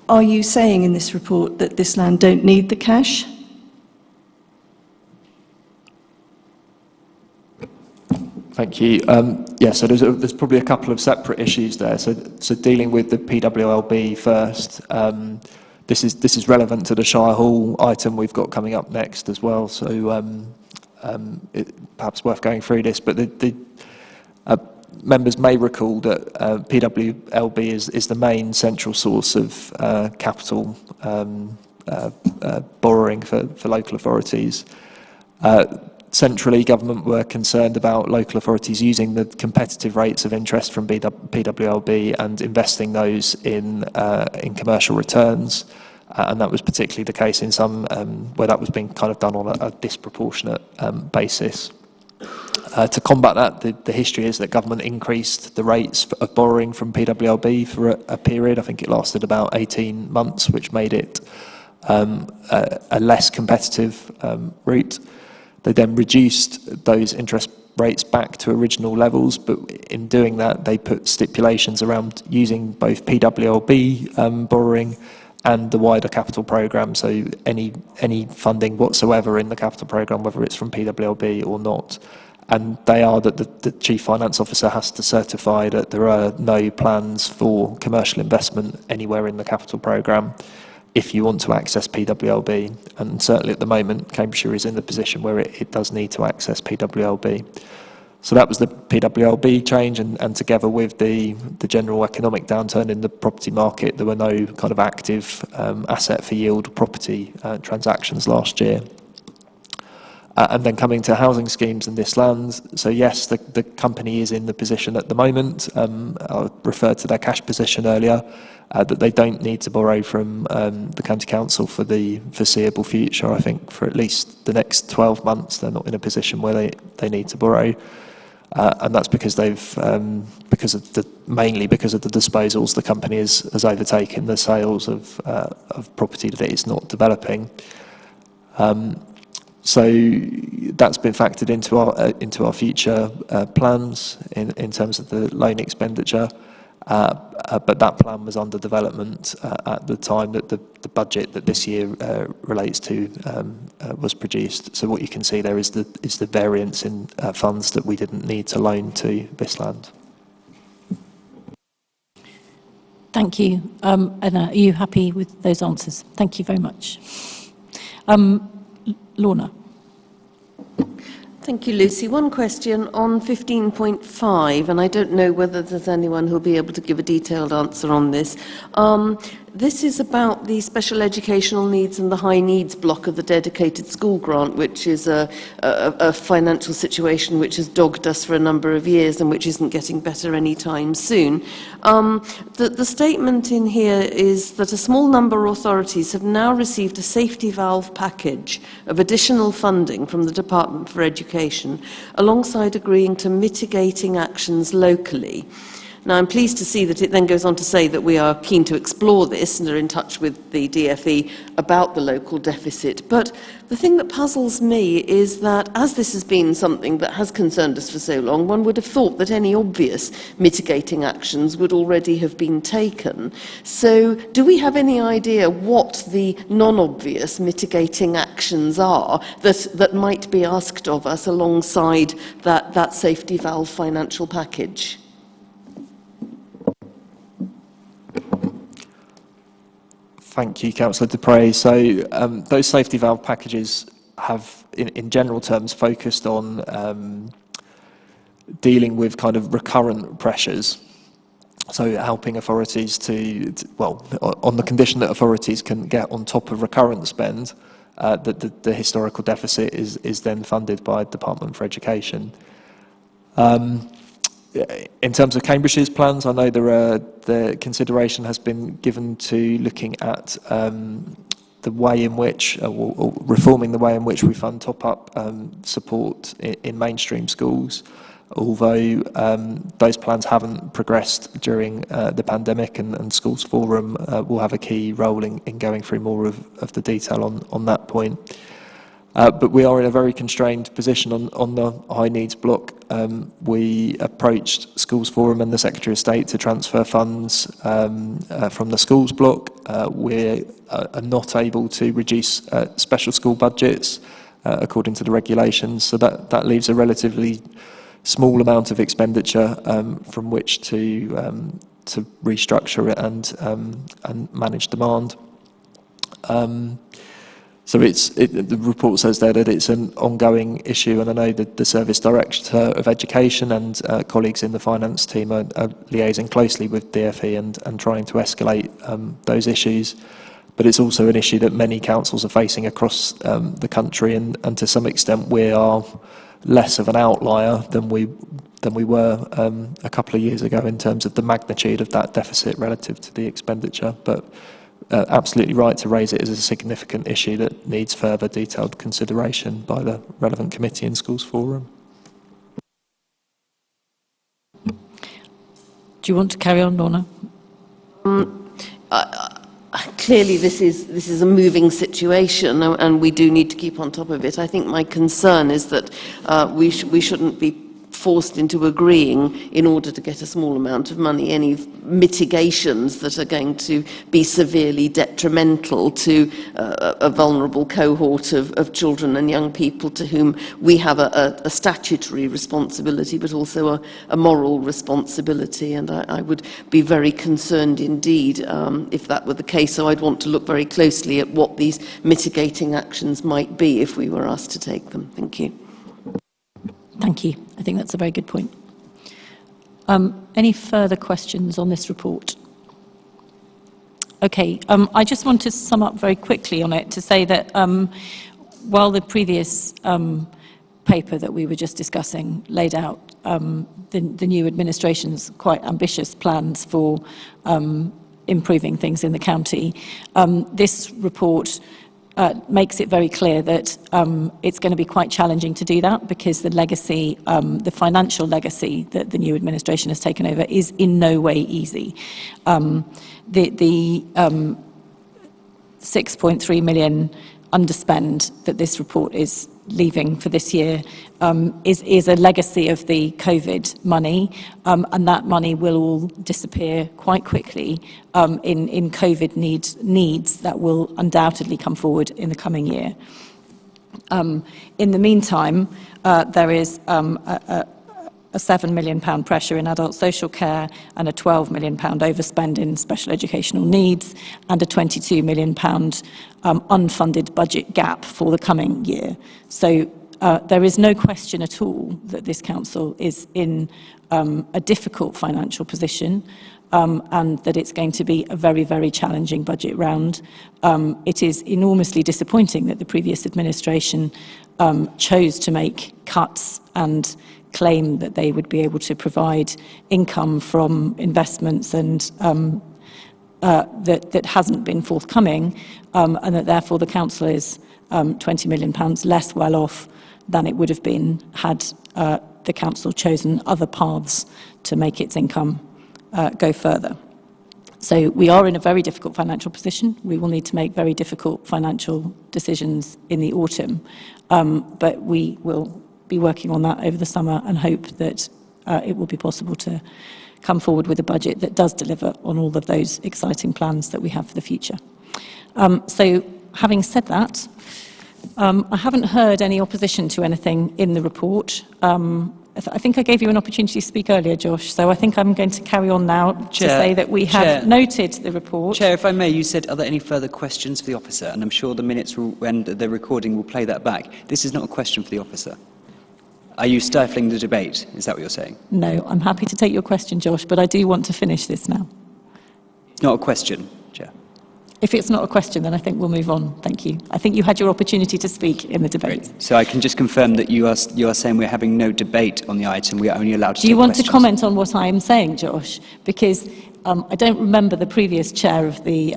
are you saying in this report that this land don't need the cash? Thank you. Yeah, so there's probably a couple of separate issues there. So dealing with the PWLB first, this is relevant to the Shire Hall item we've got coming up next as well. So perhaps worth going through this, but the members may recall that PWLB is the main central source of capital borrowing for local authorities. Centrally, government were concerned about local authorities using the competitive rates of interest from PWLB and investing those in commercial returns, and that was particularly the case in some where that was being kind of done on a disproportionate basis. To combat that, the history is that government increased the rates of borrowing from PWLB for a period. I think it lasted about 18 months, which made it a less competitive route. They then reduced those interest rates back to original levels, but in doing that, they put stipulations around using both PWLB borrowing and the wider capital programme, so any funding whatsoever in the capital programme, whether it's from PWLB or not. And they are that the Chief Finance Officer has to certify that there are no plans for commercial investment anywhere in the capital programme if you want to access PWLB. And certainly at the moment, Cambridgeshire is in the position where it does need to access PWLB. So that was the PWLB change, and together with the general economic downturn in the property market, there were no kind of active asset for yield property transactions last year. And then coming to housing schemes in this land, so yes, the company is in the position at the moment, I referred to their cash position earlier, that they don't need to borrow from the County Council for the foreseeable future. I think for at least the next 12 months, they're not in a position where they need to borrow. And that's because mainly because of the disposals the company has overtaken the sales of property that it is not developing. So that's been factored into our future plans in terms of the loan expenditure. But that plan was under development at the time that the budget that this year relates to was produced. So what you can see there is the variance in funds that we didn't need to loan to this land. Thank you. Anna, are you happy with those answers? Thank you very much. Lorna. Thank you, Lucy. One question on 15.5, and I don't know whether there's anyone who'll be able to give a detailed answer on this. This is about the special educational needs and the high needs block of the dedicated school grant, which is a financial situation which has dogged us for a number of years and which isn't getting better anytime soon. The statement in here is that a small number of authorities have now received a safety valve package of additional funding from the Department for Education, alongside agreeing to mitigating actions locally. Now, I'm pleased to see that it then goes on to say that we are keen to explore this and are in touch with the DFE about the local deficit. But the thing that puzzles me is that, as this has been something that has concerned us for so long, one would have thought that any obvious mitigating actions would already have been taken. So, do we have any idea what the non-obvious mitigating actions are that might be asked of us alongside that safety valve financial package? Thank you, Councillor Dupre. So those safety valve packages have, in general terms, focused on dealing with kind of recurrent pressures. So helping authorities well, on the condition that authorities can get on top of recurrent spend, that the historical deficit is then funded by the Department for Education. In terms of Cambridgeshire's plans, I know the consideration has been given to looking at the way in which, or reforming the way in which we fund top-up support in mainstream schools, although those plans haven't progressed during the pandemic, and Schools Forum will have a key role in going through more of the detail on that point. But we are in a very constrained position on the high needs block. We approached Schools Forum and the Secretary of State to transfer funds from the schools block. We are not able to reduce special school budgets according to the regulations, so that leaves a relatively small amount of expenditure from which to restructure it and manage demand. So the report says there that it's an ongoing issue, and I know that the Service Director of Education and colleagues in the finance team are liaising closely with DFE and trying to escalate those issues. But it's also an issue that many councils are facing across the country, and to some extent we are less of an outlier than we were a couple of years ago in terms of the magnitude of that deficit relative to the expenditure. But absolutely right to raise it as a significant issue that needs further detailed consideration by the relevant committee in Schools Forum. Do you want to carry on, Lorna? Clearly, this is a moving situation, and we do need to keep on top of it. I think my concern is that we shouldn't be forced into agreeing, in order to get a small amount of money, any mitigations that are going to be severely detrimental to a vulnerable cohort of children and young people to whom we have a statutory responsibility, but also a moral responsibility. And I would be very concerned indeed if that were the case. So I'd want to look very closely at what these mitigating actions might be if we were asked to take them. Thank you. Thank you. I think that's a very good point. Any further questions on this report? Okay, I just want to sum up very quickly on it to say that while the previous paper that we were just discussing laid out the new administration's quite ambitious plans for improving things in the county, this report makes it very clear that it's going to be quite challenging to do that, because the legacy, the financial legacy that the new administration has taken over is in no way easy. The 6.3 million underspend that this report is leaving for this year is a legacy of the COVID money, and that money will all disappear quite quickly in COVID needs that will undoubtedly come forward in the coming year. In the meantime, there is a £7 million pressure in adult social care, and a £12 million overspend in special educational needs, and a £22 million unfunded budget gap for the coming year. So there is no question at all that this council is in a difficult financial position. and that it's going to be a very, very challenging budget round. It is enormously disappointing that the previous administration chose to make cuts and claim that they would be able to provide income from investments and that hasn't been forthcoming, and that therefore the council is £20 million less well off than it would have been had the council chosen other paths to make its income go further. So we are in a very difficult financial position. We will need to make very difficult financial decisions in the autumn, but we will be working on that over the summer and hope that it will be possible to come forward with a budget that does deliver on all of those exciting plans that we have for the future. So having said that, I haven't heard any opposition to anything in the report. I think I gave you an opportunity to speak earlier, Josh, so I think I'm going to carry on now to say that we have noted the report. Chair, if I may, you said, are there any further questions for the officer? And I'm sure the minutes and the recording will play that back. This is not a question for the officer. Are you stifling the debate? Is that what you're saying? No, I'm happy to take your question, Josh, but I do want to finish this now. It's not a question, Chair. If it's not a question, then I think we'll move on. Thank you. I think you had your opportunity to speak in the debate. Great. So I can just confirm that you are saying we're having no debate on the item. We are only allowed to Do you want questions. to comment on what I am saying, Josh? Because I don't remember the previous chair of the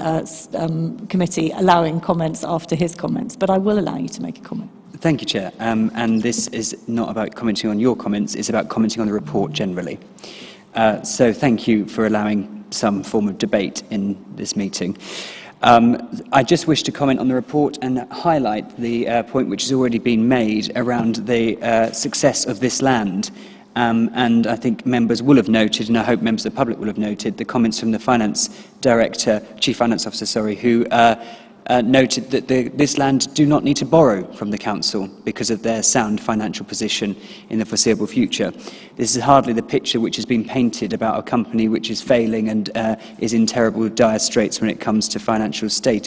committee allowing comments after his comments, but I will allow you to make a comment. Thank you, Chair. And this is not about commenting on your comments, it's about commenting on the report generally. So thank you for allowing some form of debate in this meeting. I just wish to comment on the report and highlight the point which has already been made around the success of this land. And I think members will have noted, and I hope members of the public will have noted, the comments from the Chief Finance Officer, who noted that this land do not need to borrow from the council because of their sound financial position in the foreseeable future. This is hardly the picture which has been painted about a company which is failing and is in terrible dire straits when it comes to financial state.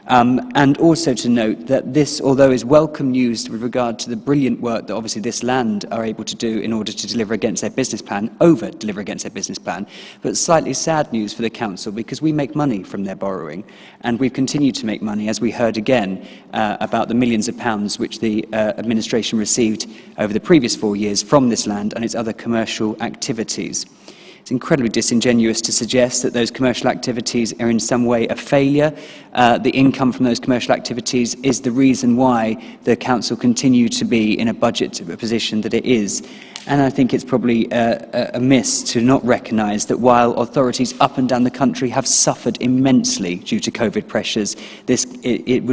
And also to note that this, although is welcome news with regard to the brilliant work that obviously this land are able to do in order to deliver against their business plan, over-deliver against their business plan, but slightly sad news for the council because we make money from their borrowing, and we've continued to make money, as we heard again, about the millions of pounds which the administration received over the previous 4 years from this land and its other commercial activities. It's incredibly disingenuous to suggest that those commercial activities are in some way a failure. The income from those commercial activities is the reason why the council continue to be in a budget position that it is. And I think it's probably amiss to not recognise that while authorities up and down the country have suffered immensely due to COVID pressures, it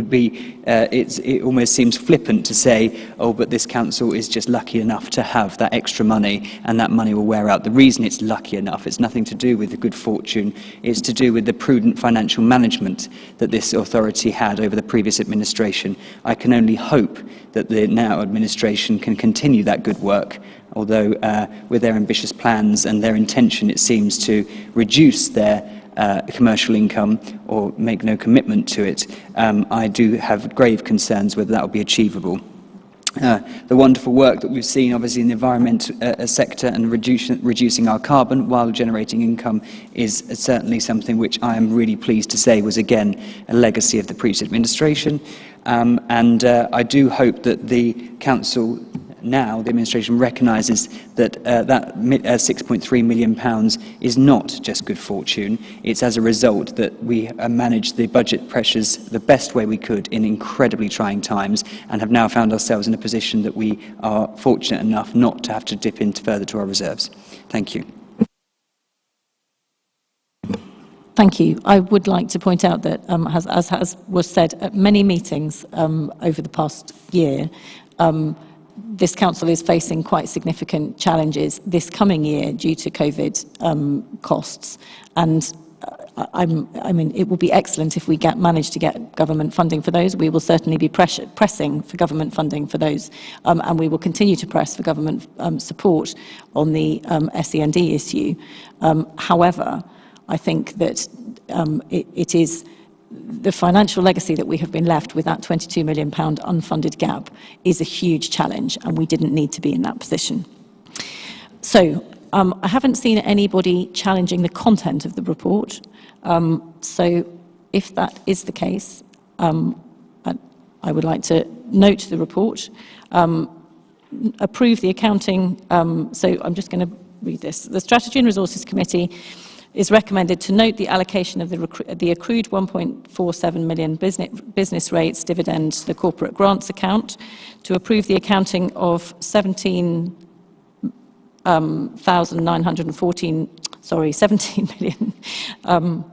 almost seems flippant to say, oh, but this council is just lucky enough to have that extra money and that money will wear out. The reason it's lucky enough, it's nothing to do with the good fortune, it's to do with the prudent financial management that this authority had over the previous administration. I can only hope that the now administration can continue that good work, although with their ambitious plans and their intention, it seems, to reduce their commercial income or make no commitment to it, I do have grave concerns whether that will be achievable. The wonderful work that we've seen, obviously, in the environment sector and reducing our carbon while generating income is certainly something which I am really pleased to say was, again, a legacy of the previous administration. And I do hope that the council now, the administration recognises that that £6.3 million is not just good fortune. It's as a result that we managed the budget pressures the best way we could in incredibly trying times and have now found ourselves in a position that we are fortunate enough not to have to dip into further to our reserves. Thank you. Thank you. I would like to point out that, as was said at many meetings over the past year, this council is facing quite significant challenges this coming year due to COVID costs. And I mean, it will be excellent if we manage to get government funding for those. We will certainly be pressing for government funding for those, and we will continue to press for government support on the SEND issue. However, I think that it is the financial legacy that we have been left with, that £22 million unfunded gap, is a huge challenge, and we didn't need to be in that position. So I haven't seen anybody challenging the content of the report. So if that is the case, I would like to note the report, approve the accounting. So I'm just going to read this. The Strategy and Resources Committee is recommended to note the allocation of the accrued 1.47 million business rates dividend to the corporate grants account, to approve the accounting of 17 million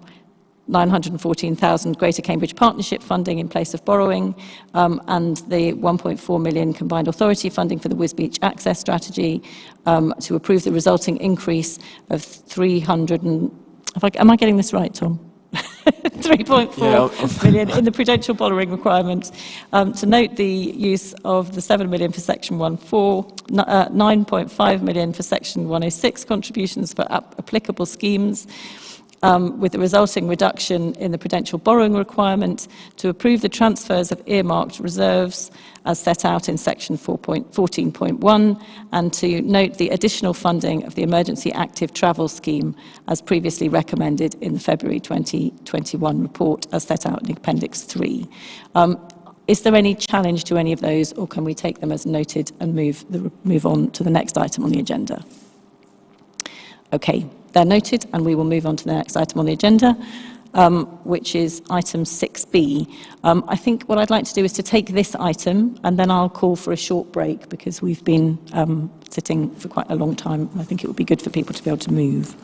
914,000 Greater Cambridge Partnership funding in place of borrowing, and the 1.4 million combined authority funding for the Wisbech access strategy, to approve the resulting increase of 300 and, am I getting this right, Tom? 3.4 million in the prudential borrowing requirement, to note the use of the 7 million for section 1.4, 9.5 million for section 106 contributions for applicable schemes, with the resulting reduction in the prudential borrowing requirement, to approve the transfers of earmarked reserves as set out in section 14.1, and to note the additional funding of the emergency active travel scheme as previously recommended in the February 2021 report as set out in Appendix 3. Is there any challenge to any of those, or can we take them as noted and move on to the next item on the agenda? Okay. They're noted, and we will move on to the next item on the agenda, which is item 6B. I think what I'd like to do is to take this item, and then I'll call for a short break, because we've been sitting for quite a long time. I think it would be good for people to be able to move.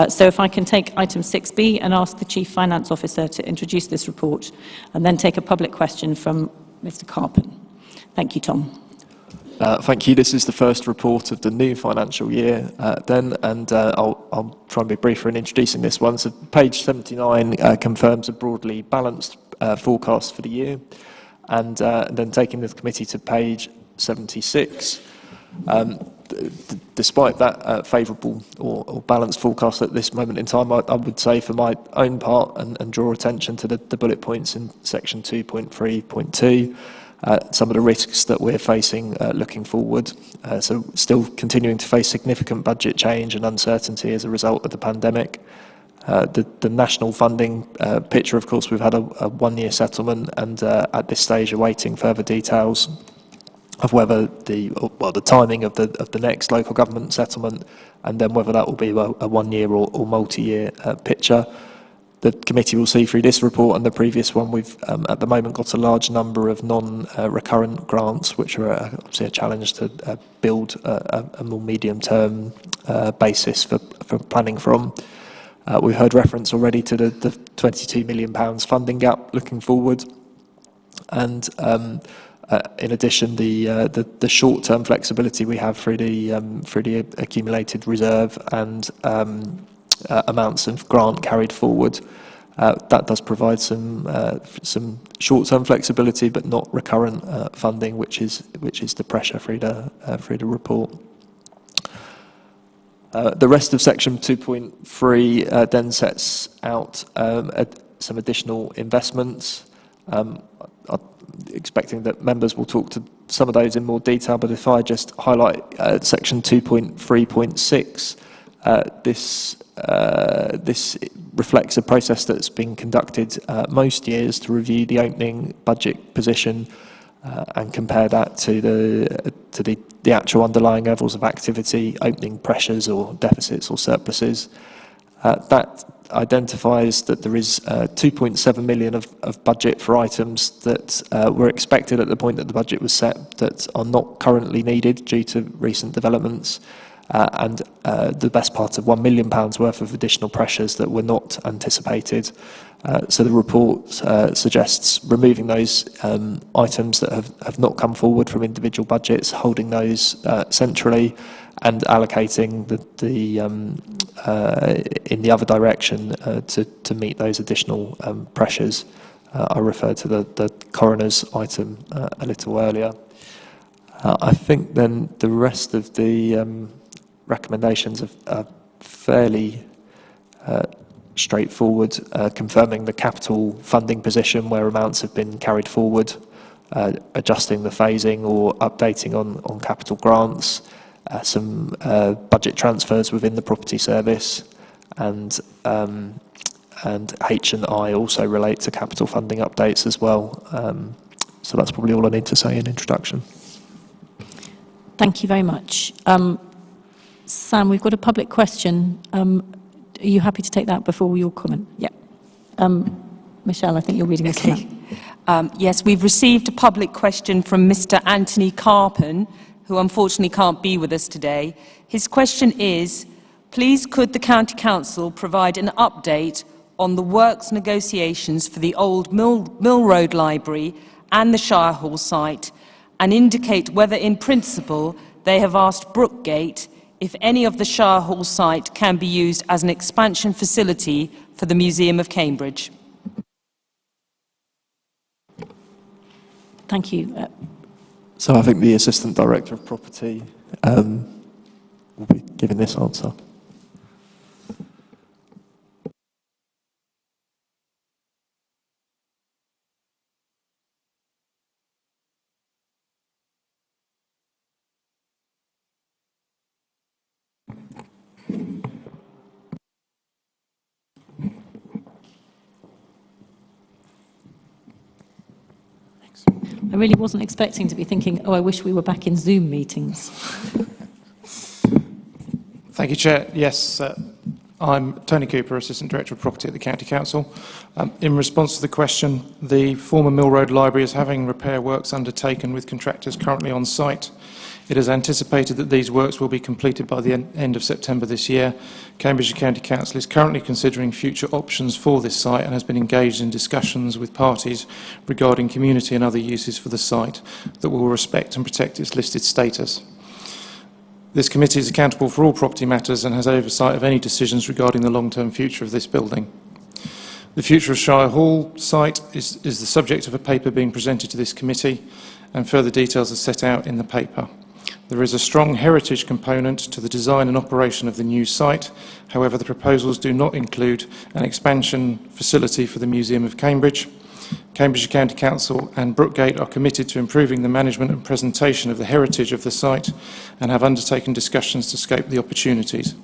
So if I can take item 6B and ask the Chief Finance Officer to introduce this report, and then take a public question from Mr. Carpen. Thank you, Tom. Thank you. This is the first report of the new financial year and I'll try and be briefer in introducing this one. So page 79 confirms a broadly balanced forecast for the year, and then taking the committee to page 76. Despite that favourable or balanced forecast at this moment in time, I would say for my own part and draw attention to the bullet points in section 2.3.2, some of the risks that we're facing looking forward. So still continuing to face significant budget change and uncertainty as a result of the pandemic. The national funding picture, of course, we've had a one-year settlement, and at this stage awaiting further details of whether the timing of the next local government settlement, and then whether that will be a one-year or multi-year picture. The committee will see through this report and the previous one, we've at the moment got a large number of non-recurrent grants, which are obviously a challenge to build a more medium-term basis for planning from. We've heard reference already to the £22 million funding gap looking forward, and in addition, the short-term flexibility we have through the accumulated reserve and amounts of grant carried forward. That does provide some short-term flexibility, but not recurrent funding, which is the pressure through the report. The rest of section 2.3 then sets out some additional investments. I'm expecting that members will talk to some of those in more detail, but if I just highlight section 2.3.6, this reflects a process that's been conducted most years to review the opening budget position and compare that to the actual underlying levels of activity, opening pressures or deficits or surpluses. That identifies that there is 2.7 million of budget for items that were expected at the point that the budget was set that are not currently needed due to recent developments, and the best part of £1 million worth of additional pressures that were not anticipated. So the report suggests removing those items that have not come forward from individual budgets, holding those centrally, and allocating in the other direction to meet those additional pressures. I referred to the coroner's item a little earlier. I think then the rest of the recommendations are fairly straightforward, confirming the capital funding position where amounts have been carried forward, adjusting the phasing or updating on capital grants, some budget transfers within the property service, and H&I also relate to capital funding updates as well. So that's probably all I need to say in introduction. Thank you very much. Sam, we've got a public question. Are you happy to take that before your comment? Yeah. Michelle, I think you're reading this one. Yes, we've received a public question from Mr. Anthony Carpen, who unfortunately can't be with us today. His question is, please could the County Council provide an update on the works negotiations for the old Mill Road Library and the Shire Hall site, and indicate whether in principle they have asked Brookgate if any of the Shire Hall site can be used as an expansion facility for the Museum of Cambridge. Thank you. So I think the Assistant Director of Property will be giving this answer. I really wasn't expecting to be thinking, oh, I wish we were back in Zoom meetings. Thank you, Chair. Yes, I'm Tony Cooper, Assistant Director of Property at the County Council. In response to the question, the former Mill Road Library is having repair works undertaken with contractors currently on site. It is anticipated that these works will be completed by the end of September this year. Cambridgeshire County Council is currently considering future options for this site and has been engaged in discussions with parties regarding community and other uses for the site that will respect and protect its listed status. This committee is accountable for all property matters and has oversight of any decisions regarding the long-term future of this building. The future of Shire Hall site is the subject of a paper being presented to this committee, and further details are set out in the paper. There is a strong heritage component to the design and operation of the new site. However, the proposals do not include an expansion facility for the Museum of Cambridge. Cambridgeshire County Council and Brookgate are committed to improving the management and presentation of the heritage of the site and have undertaken discussions to scope the opportunities.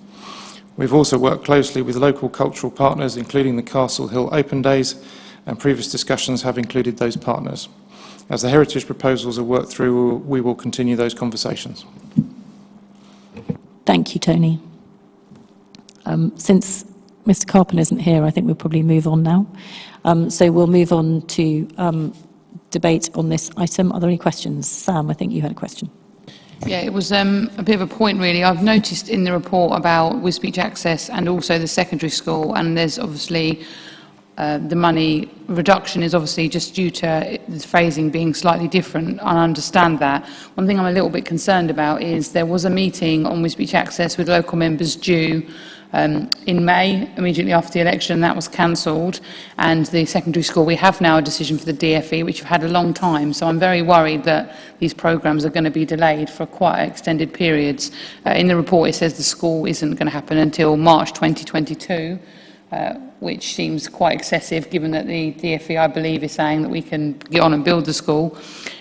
We've also worked closely with local cultural partners, including the Castle Hill Open Days, and previous discussions have included those partners. As the heritage proposals are worked through, we will continue those conversations. Thank you, Tony. Since Mr. Carpen isn't here, I think we'll probably move on now. So we'll move on to debate on this item. Are there any questions? Sam, I think you had a question. Yeah, it was a bit of a point, really. I've noticed in the report about Wisbech Access and also the secondary school, and there's obviously the money reduction is obviously just due to the phasing being slightly different. I understand that. One thing I'm a little bit concerned about is there was a meeting on Wisbech Access with local members due in May, immediately after the election. That was cancelled. And the secondary school, we have now a decision for the DFE, which we've had a long time. So I'm very worried that these programmes are going to be delayed for quite extended periods. In the report, it says the school isn't going to happen until March 2022. Which seems quite excessive, given that the DFE, I believe, is saying that we can get on and build the school.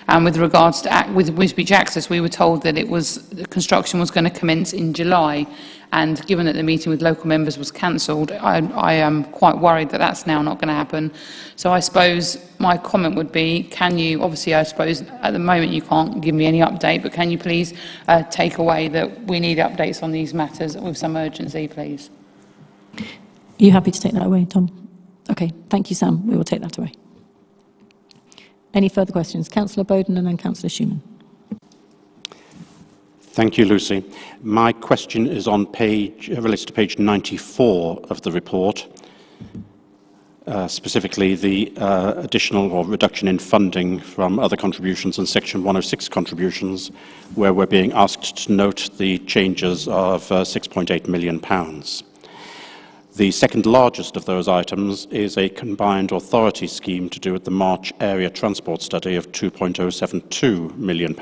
And with regards to with Wisbech Access, we were told that the construction was going to commence in July. And given that the meeting with local members was cancelled, I am quite worried that that's now not going to happen. So I suppose my comment would be, can you, obviously I suppose at the moment you can't give me any update, but can you please take away that we need updates on these matters with some urgency, please? Are you happy to take that away, Tom? Okay, thank you, Sam. We will take that away. Any further questions? Councillor Bowden and then Councillor Schumann. Thank you, Lucy. My question is on relates to page 94 of the report, specifically the additional or reduction in funding from other contributions and Section 106 contributions, where we're being asked to note the changes of £6.8 million. The second largest of those items is a combined authority scheme to do with the March area transport study of £2.072 million.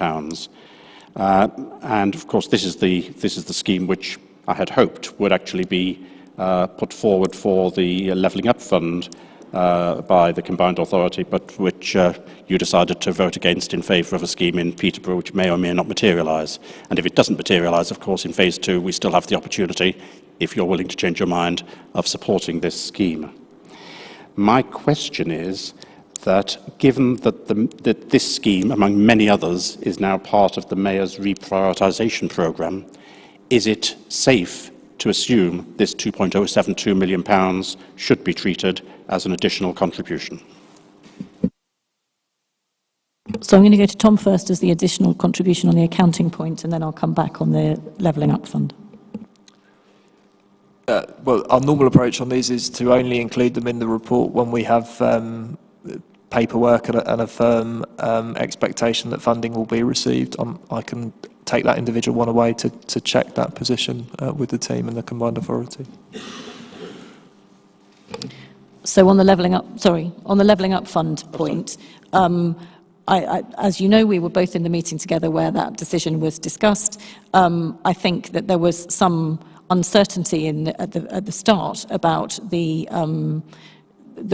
And of course, this is the scheme which I had hoped would actually be put forward for the Levelling Up Fund, by the combined authority, but which you decided to vote against in favour of a scheme in Peterborough, which may or may not materialise. And if it doesn't materialise, of course, in phase 2, we still have the opportunity, if you're willing to change your mind, of supporting this scheme. My question is that, given that, that this scheme, among many others, is now part of the Mayor's reprioritisation programme, is it safe to assume this £2.072 million should be treated as an additional contribution? So I'm going to go to Tom first as the additional contribution on the accounting point, and then I'll come back on the levelling up fund. Well, our normal approach on these is to only include them in the report when we have paperwork and a firm expectation that funding will be received. I can take that individual one away to check that position with the team and the combined authority. So on the levelling up fund point, as you know, we were both in the meeting together where that decision was discussed. I think that there was some uncertainty at the start about the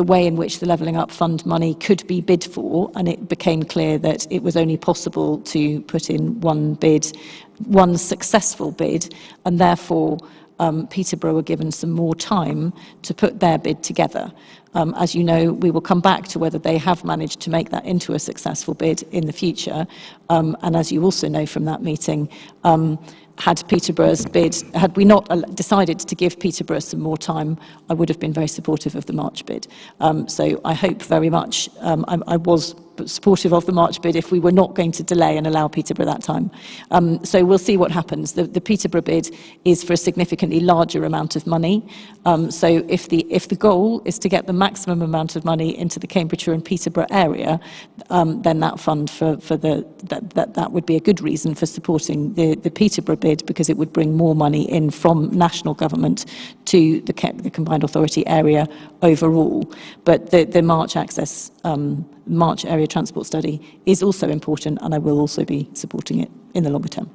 way in which the levelling up fund money could be bid for, and it became clear that it was only possible to put in one successful bid, and therefore Peterborough were given some more time to put their bid together. As you know, we will come back to whether they have managed to make that into a successful bid in the future. And as you also know from that meeting, had we not decided to give Peterborough some more time, I would have been very supportive of the March bid. So I hope very much, I was supportive of the March bid if we were not going to delay and allow Peterborough that time. So we'll see what happens. The Peterborough bid is for a significantly larger amount of money. So if the goal is to get the maximum amount of money into the Cambridgeshire and Peterborough area, then that fund that would be a good reason for supporting the Peterborough bid, because it would bring more money in from national government to the combined authority area overall. But the March access, March area transport study is also important, and I will also be supporting it in the longer term.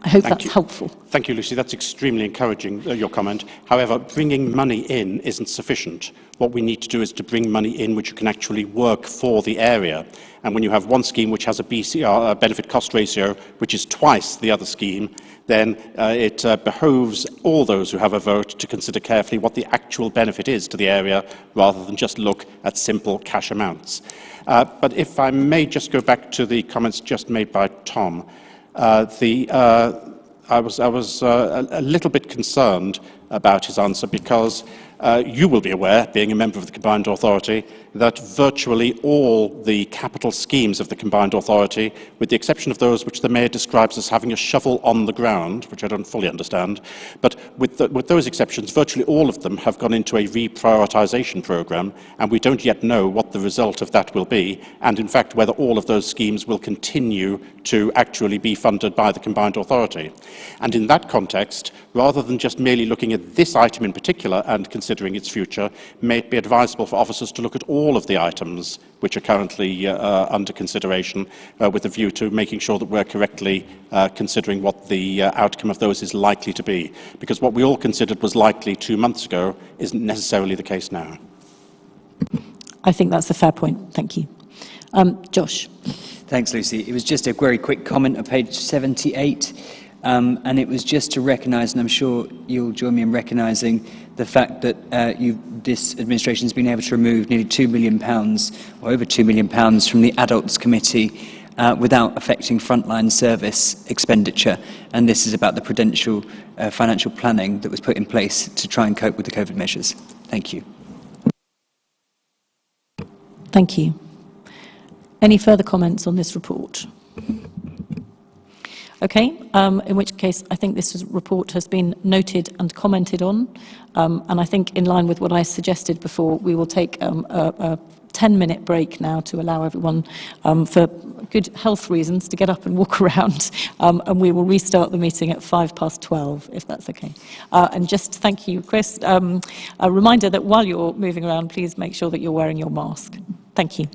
I hope that's helpful. Thank you, Lucy. That's extremely encouraging, your comment. However, bringing money in isn't sufficient. What we need to do is to bring money in which can actually work for the area. And when you have one scheme which has a BCR, a benefit cost ratio, which is twice the other scheme, then it behoves all those who have a vote to consider carefully what the actual benefit is to the area, rather than just look at simple cash amounts. But if I may just go back to the comments just made by Tom, I was a little bit concerned about his answer, because you will be aware, being a member of the Combined Authority, that virtually all the capital schemes of the Combined Authority, with the exception of those which the Mayor describes as having a shovel on the ground, which I don't fully understand, but with those exceptions, virtually all of them have gone into a reprioritisation programme, and we don't yet know what the result of that will be, and in fact whether all of those schemes will continue to actually be funded by the Combined Authority. And in that context, rather than just merely looking at this item in particular and considering its future, may it be advisable for officers to look at all of the items which are currently under consideration, with a view to making sure that we're correctly considering what the outcome of those is likely to be. Because what we all considered was likely 2 months ago isn't necessarily the case now. I think that's a fair point. Thank you. Josh. Thanks, Lucy. It was just a very quick comment on page 78. And it was just to recognise, and I'm sure you'll join me in recognising the fact that this administration has been able to remove nearly £2 million, or over £2 million, from the Adults Committee without affecting frontline service expenditure. And this is about the prudential financial planning that was put in place to try and cope with the COVID measures. Thank you. Thank you. Any further comments on this report? Okay, in which case I think this report has been noted and commented on, and I think in line with what I suggested before, we will take a 10-minute break now to allow everyone, for good health reasons, to get up and walk around, and we will restart the meeting at 12:05, if that's okay. And just thank you, Chris. A reminder that while you're moving around, please make sure that you're wearing your mask. Thank you.